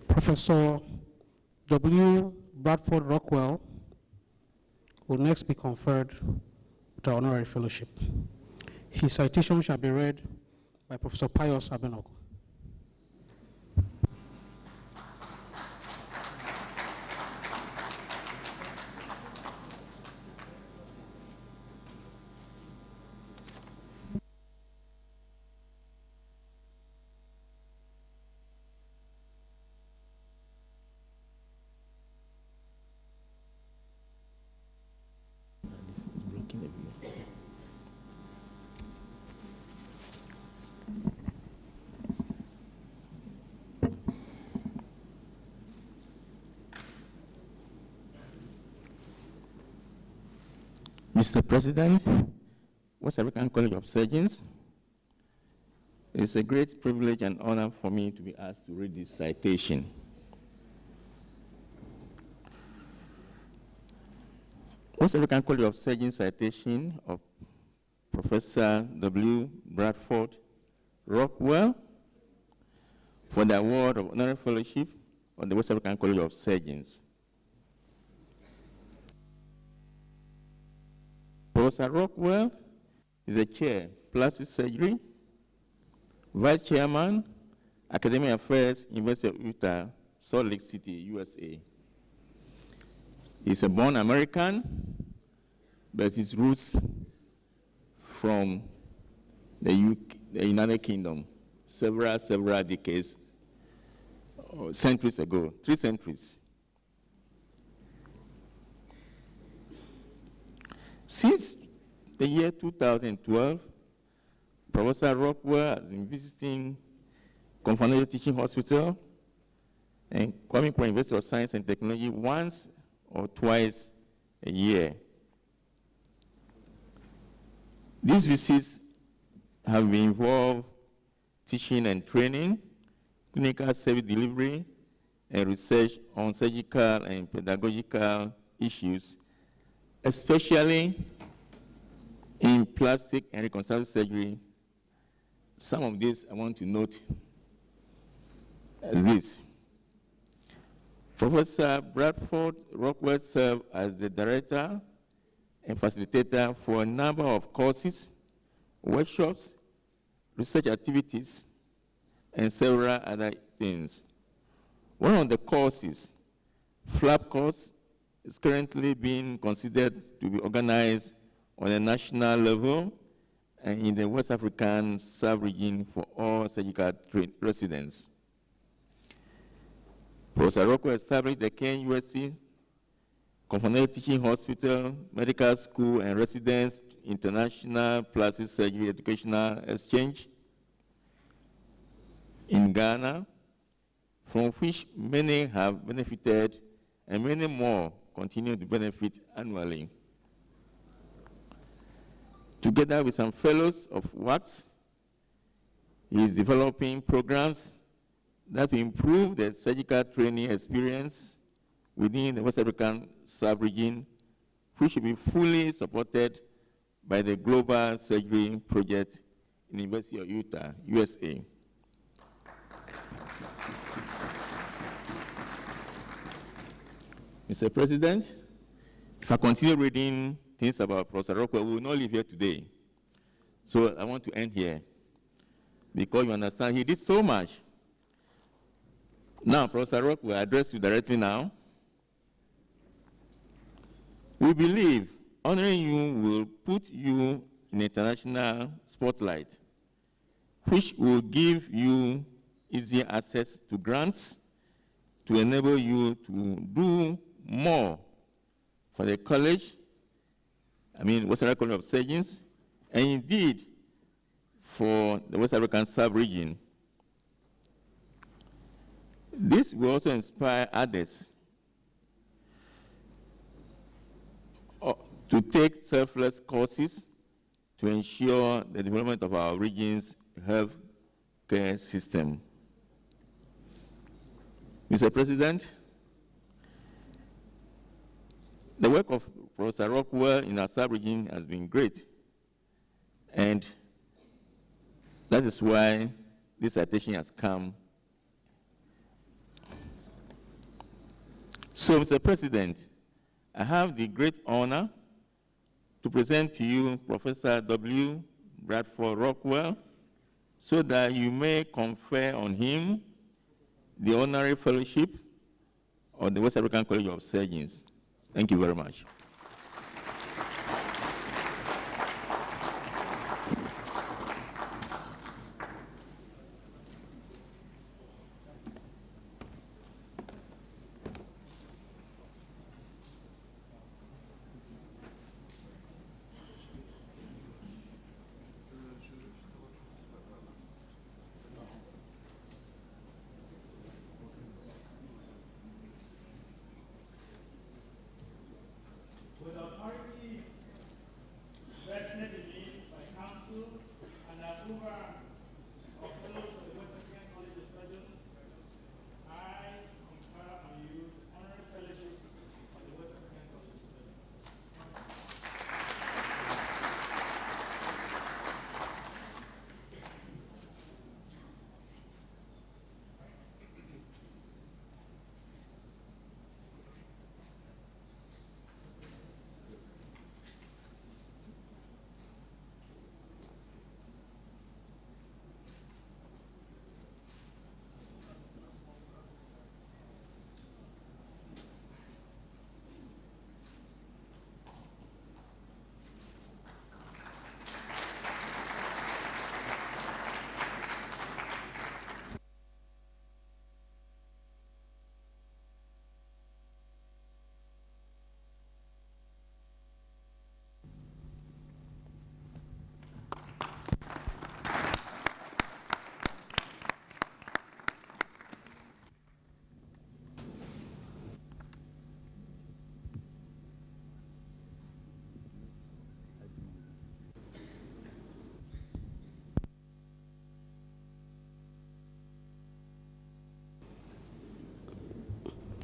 Professor W. Bradford Rockwell will next be conferred with our honorary fellowship. His citation shall be read by Professor Pius Abenogo. Mr. President, West African College of Surgeons, it's a great privilege and honor for me to be asked to read this citation. West African College of Surgeons citation of Professor W. Bradford Rockwell for the award of honorary fellowship of the West African College of Surgeons. Professor Rockwell is a chair, plastic surgery, vice chairman, academic affairs, University of Utah, Salt Lake City, USA. He's a born American, but his roots from the United Kingdom, several decades, centuries ago, 3 centuries. Since the year 2012, Professor Rockwell has been visiting Conférence Teaching Hospital and coming from University of Science and Technology once or twice a year. These visits have involved teaching and training, clinical service delivery, and research on surgical and pedagogical issues, especially in plastic and reconstructive surgery. Some of these I want to note as this. Professor Bradford Rockwell served as the director and facilitator for a number of courses, workshops, research activities, and several other things. One of the courses, FLAP course, is currently being considered to be organized on a national level and in the West African sub-region for all surgical residents. Professor Rockwell established the KNUSC, Confederate Teaching Hospital, Medical School, and Residence International Plastic Surgery Educational Exchange in Ghana, from which many have benefited and many more continue to benefit annually. Together with some fellows of WACS, he is developing programs that will improve the surgical training experience within the West African sub-region, which will be fully supported by the Global Surgery Project in the University of Utah, USA. Mr. President, if I continue reading things about Professor Rockwell, we will not live here today. So I want to end here, because you understand he did so much. Now, Professor Rockwell, I address you directly now. We believe honoring you will put you in international spotlight, which will give you easier access to grants to enable you to do more for the college, West African College of Surgeons, and indeed for the West African sub-region. This will also inspire others to take selfless courses to ensure the development of our region's health care system. Mr. President, the work of Professor Rockwell in our sub-region has been great, and that is why this citation has come. So, Mr. President, I have the great honor to present to you Professor W. Bradford Rockwell, so that you may confer on him the honorary fellowship of the West African College of Surgeons. Thank you very much.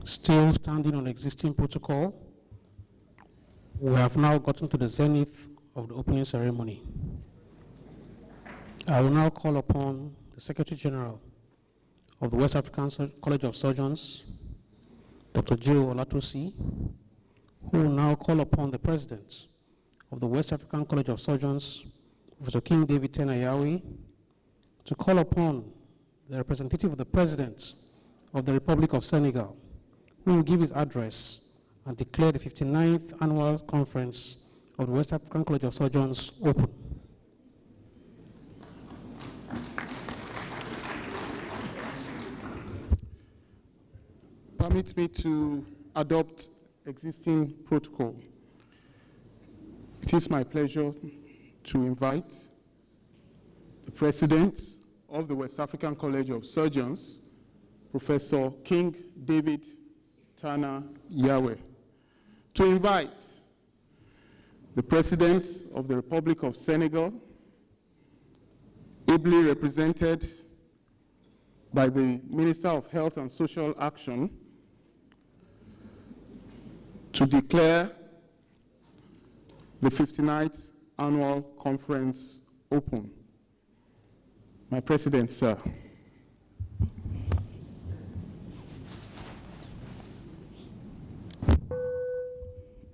Still standing on existing protocol, we have now gotten to the zenith of the opening ceremony. I will now call upon the Secretary General of the West African College of Surgeons, Dr. Joe Olatosi, who will now call upon the President of the West African College of Surgeons, Professor King David Tenayawi, to call upon the representative of the President of the Republic of Senegal, who will give his address and declare the 59th Annual Conference of the West African College of Surgeons open. Permit me to adopt existing protocol. It is my pleasure to invite the President of the West African College of Surgeons, Professor King David Tenayawi, to invite the President of the Republic of Senegal, ably represented by the Minister of Health and Social Action, to declare the 59th Annual Conference open. My President, sir.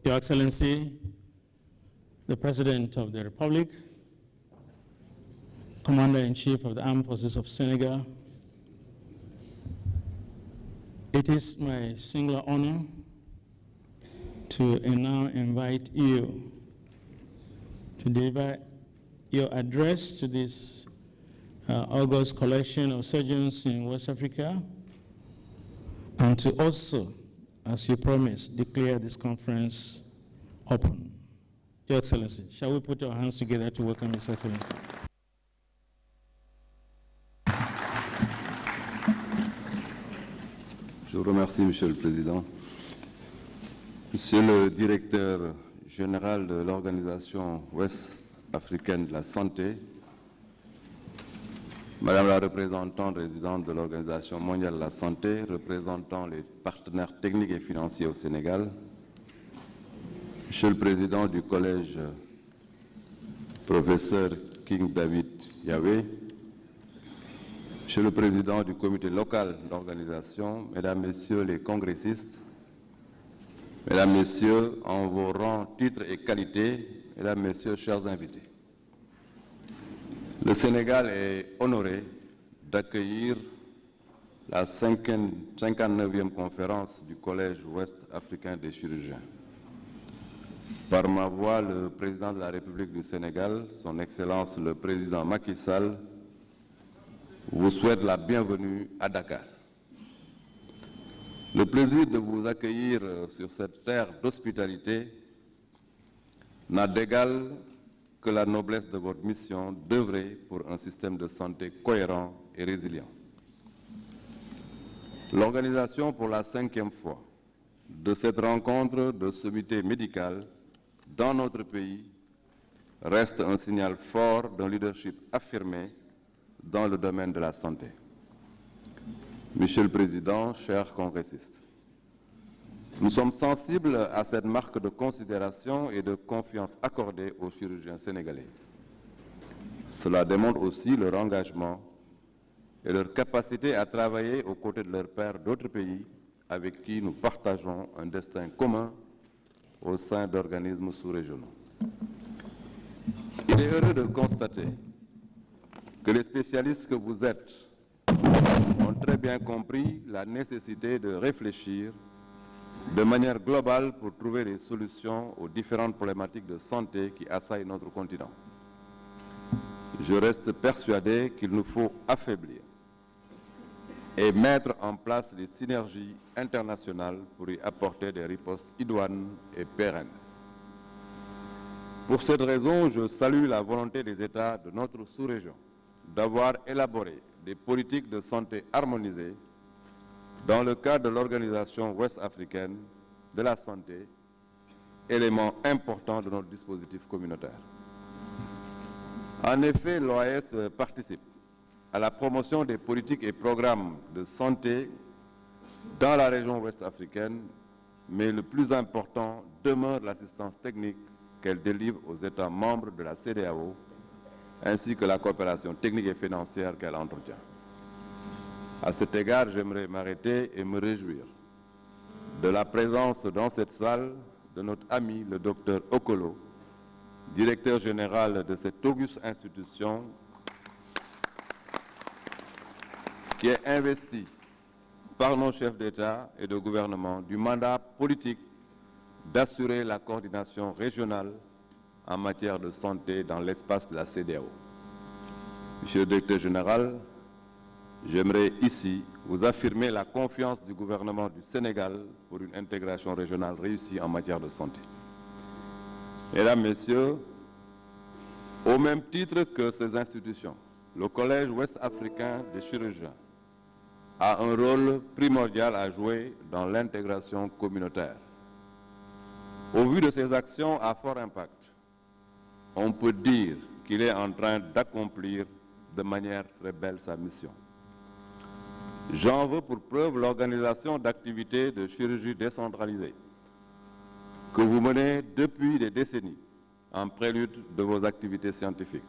Your Excellency, the President of the Republic, Commander-in-Chief of the Armed Forces of Senegal, it is my singular honor to now invite you to deliver your address to this August collection of surgeons in West Africa, and to also, as you promised, declare this conference open. Your Excellency, shall we put our hands together to welcome His Excellency? Je vous remercie, Monsieur le Président. Monsieur le Directeur général de l'Organisation Ouest Africaine de la Santé, Madame la représentante résidente de l'Organisation mondiale de la santé, représentant les partenaires techniques et financiers au Sénégal, Monsieur le Président du Collège, Professeur King David Yahweh, Monsieur le Président du Comité local d'organisation, Mesdames, Messieurs les congressistes, Mesdames, Messieurs, en vos rangs, titres et qualités, Mesdames, Messieurs, chers invités. Le Sénégal est honoré d'accueillir la 59e conférence du Collège Ouest Africain des Chirurgiens. Par ma voix, le Président de la République du Sénégal, Son Excellence le Président Macky Sall, vous souhaite la bienvenue à Dakar. Le plaisir de vous accueillir sur cette terre d'hospitalité n'a d'égal que la noblesse de votre mission d'œuvrer pour un système de santé cohérent et résilient. L'organisation pour la 5e fois de cette rencontre de sommité médicale dans notre pays reste un signal fort d'un leadership affirmé dans le domaine de la santé. Monsieur le Président, chers congressistes, nous sommes sensibles à cette marque de considération et de confiance accordée aux chirurgiens sénégalais. Cela démontre aussi leur engagement et leur capacité à travailler aux côtés de leurs pairs d'autres pays avec qui nous partageons un destin commun au sein d'organismes sous-régionaux. Il est heureux de constater que les spécialistes que vous êtes ont très bien compris la nécessité de réfléchir de manière globale pour trouver des solutions aux différentes problématiques de santé qui assaillent notre continent. Je reste persuadé qu'il nous faut affaiblir et mettre en place des synergies internationales pour y apporter des ripostes idoines et pérennes. Pour cette raison, je salue la volonté des États de notre sous-région d'avoir élaboré des politiques de santé harmonisées dans le cadre de l'Organisation ouest africaine de la santé, élément important de notre dispositif communautaire. En effet, l'OAS participe à la promotion des politiques et programmes de santé dans la région ouest africaine, mais le plus important demeure l'assistance technique qu'elle délivre aux États membres de la CEDEAO, ainsi que la coopération technique et financière qu'elle entretient. À cet égard, j'aimerais m'arrêter et me réjouir de la présence dans cette salle de notre ami, le docteur Okolo, directeur général de cette auguste institution, qui est investi par nos chefs d'État et de gouvernement du mandat politique d'assurer la coordination régionale en matière de santé dans l'espace de la CEDEAO. Monsieur le directeur général, j'aimerais ici vous affirmer la confiance du gouvernement du Sénégal pour une intégration régionale réussie en matière de santé. Mesdames, Messieurs, au même titre que ces institutions, le Collège Ouest africain des chirurgiens a un rôle primordial à jouer dans l'intégration communautaire. Au vu de ses actions à fort impact, on peut dire qu'il est en train d'accomplir de manière très belle sa mission. J'en veux pour preuve l'organisation d'activités de chirurgie décentralisée que vous menez depuis des décennies en prélude de vos activités scientifiques.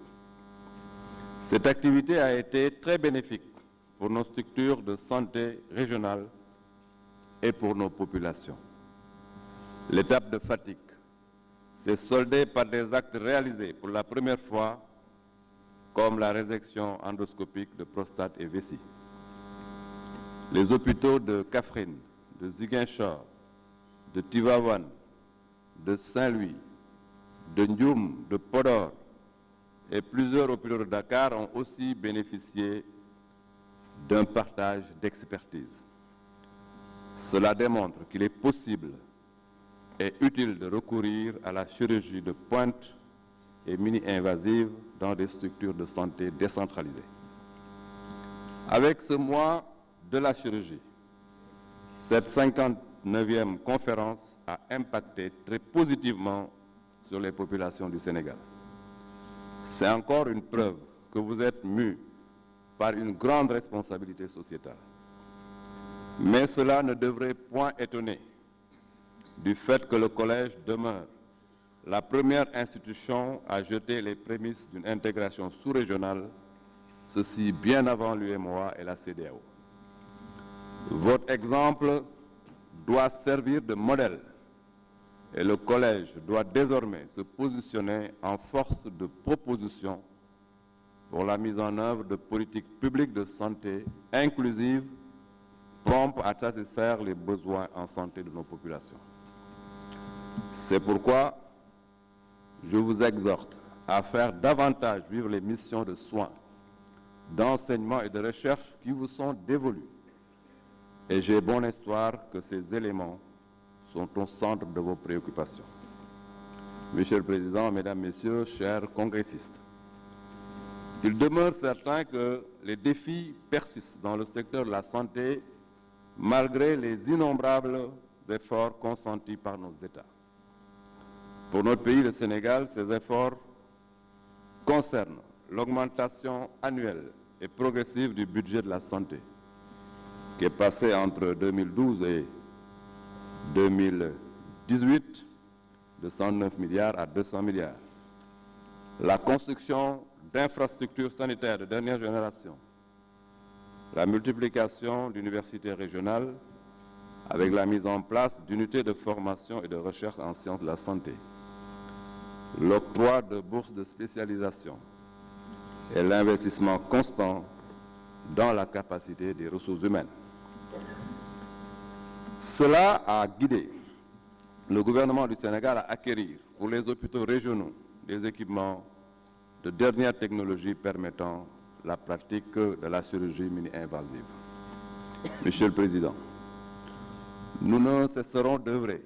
Cette activité a été très bénéfique pour nos structures de santé régionales et pour nos populations. L'étape de fatigue s'est soldée par des actes réalisés pour la première fois, comme la résection endoscopique de prostate et vessie. Les hôpitaux de Kaffrine, de Ziguinchor, de Tivaouane, de Saint-Louis, de Ndioum, de Podor et plusieurs hôpitaux de Dakar ont aussi bénéficié d'un partage d'expertise. Cela démontre qu'il est possible et utile de recourir à la chirurgie de pointe et mini-invasive dans des structures de santé décentralisées. Avec ce mois de la chirurgie, cette 59e conférence a impacté très positivement sur les populations du Sénégal. C'est encore une preuve que vous êtes mus par une grande responsabilité sociétale. Mais cela ne devrait point étonner du fait que le Collège demeure la première institution à jeter les prémices d'une intégration sous-régionale, ceci bien avant l'UEMOA et la CEDEAO. Votre exemple doit servir de modèle et le Collège doit désormais se positionner en force de proposition pour la mise en œuvre de politiques publiques de santé inclusives, promptes à satisfaire les besoins en santé de nos populations. C'est pourquoi je vous exhorte à faire davantage vivre les missions de soins, d'enseignement et de recherche qui vous sont dévolues. Et j'ai bon espoir que ces éléments sont au centre de vos préoccupations. Monsieur le Président, Mesdames, Messieurs, chers congressistes, il demeure certain que les défis persistent dans le secteur de la santé malgré les innombrables efforts consentis par nos États. Pour notre pays, le Sénégal, ces efforts concernent l'augmentation annuelle et progressive du budget de la santé, qui est passé entre 2012 et 2018 de 109 milliards à 200 milliards. La construction d'infrastructures sanitaires de dernière génération, la multiplication d'universités régionales avec la mise en place d'unités de formation et de recherche en sciences de la santé, l'octroi de bourses de spécialisation et l'investissement constant dans la capacité des ressources humaines. Cela a guidé le gouvernement du Sénégal à acquérir pour les hôpitaux régionaux des équipements de dernière technologie permettant la pratique de la chirurgie mini-invasive. Monsieur le Président, nous ne cesserons d'œuvrer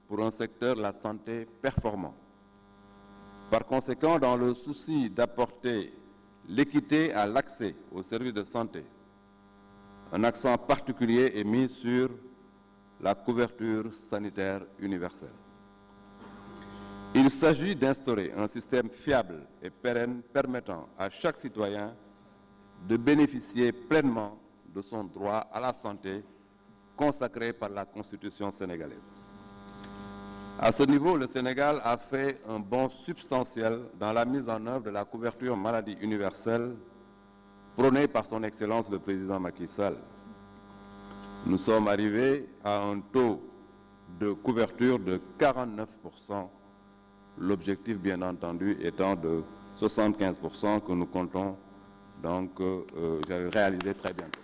pour un secteur de la santé performant. Par conséquent, dans le souci d'apporter l'équité à l'accès aux services de santé, un accent particulier est mis sur la couverture sanitaire universelle. Il s'agit d'instaurer un système fiable et pérenne permettant à chaque citoyen de bénéficier pleinement de son droit à la santé, consacrée par la Constitution sénégalaise. À ce niveau, le Sénégal a fait un bond substantiel dans la mise en œuvre de la couverture maladie universelle prônée par son Excellence le Président Macky Sall. Nous sommes arrivés à un taux de couverture de 49%, l'objectif bien entendu étant de 75% que nous comptons donc réaliser très bientôt.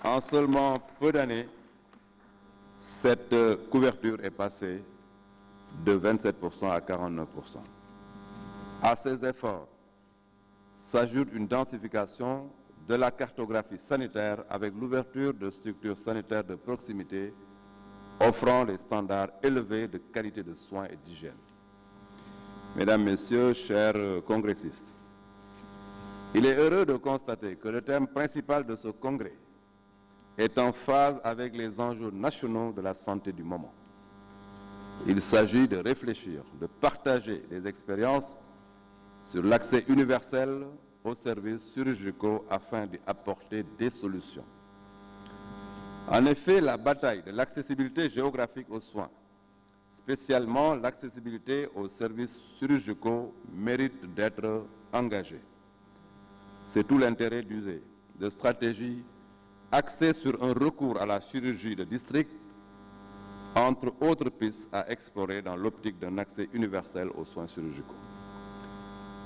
En seulement peu d'années, cette couverture est passée de 27% à 49%. À ces efforts s'ajoute une densification de la cartographie sanitaire avec l'ouverture de structures sanitaires de proximité offrant des standards élevés de qualité de soins et d'hygiène. Mesdames, Messieurs, chers congressistes, il est heureux de constater que le thème principal de ce congrès est en phase avec les enjeux nationaux de la santé du moment. Il s'agit de réfléchir, de partager des expériences sur l'accès universel aux services chirurgicaux afin d'y apporter des solutions. En effet, la bataille de l'accessibilité géographique aux soins, spécialement l'accessibilité aux services chirurgicaux, mérite d'être engagée. C'est tout l'intérêt d'user de stratégies axées sur un recours à la chirurgie de district, entre autres pistes à explorer dans l'optique d'un accès universel aux soins chirurgicaux.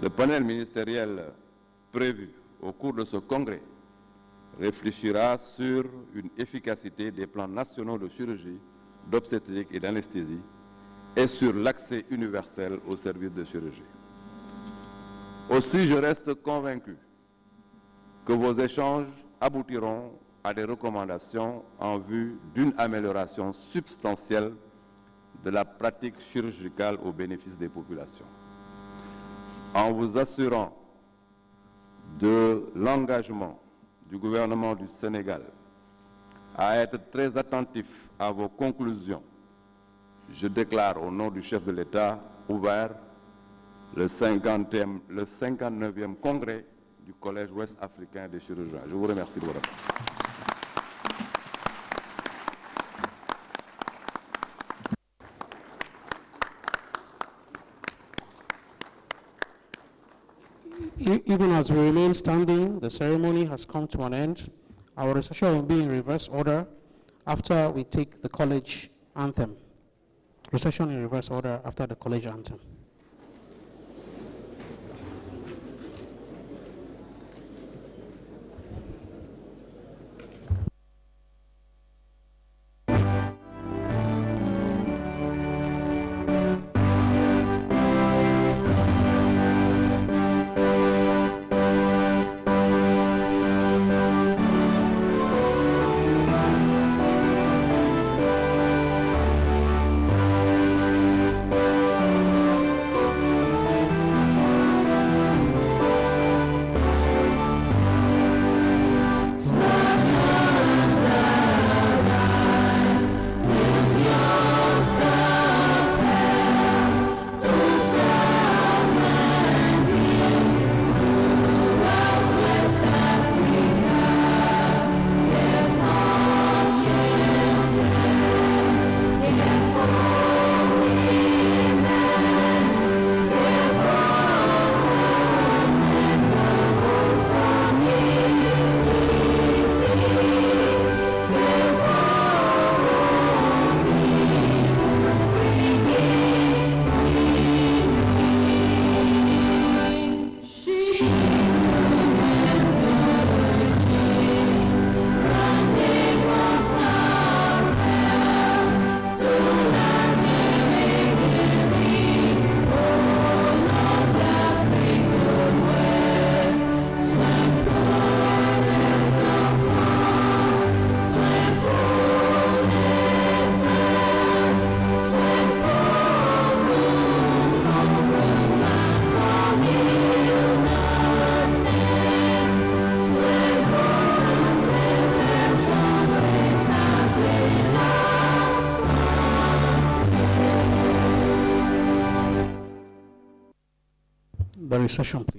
Le panel ministériel prévu au cours de ce congrès réfléchira sur une efficacité des plans nationaux de chirurgie, d'obstétrique et d'anesthésie et sur l'accès universel aux services de chirurgie. Aussi, je reste convaincu que vos échanges aboutiront à des recommandations en vue d'une amélioration substantielle de la pratique chirurgicale au bénéfice des populations. En vous assurant de l'engagement du gouvernement du Sénégal à être très attentif à vos conclusions, je déclare au nom du chef de l'État ouvert le 59e congrès du Collège Ouest Africain des chirurgiens. Je vous remercie de votre attention. Even as we remain standing, the ceremony has come to an end. Our recession will be in reverse order after we take the college anthem. Recession in reverse order after the college anthem. The recession, please.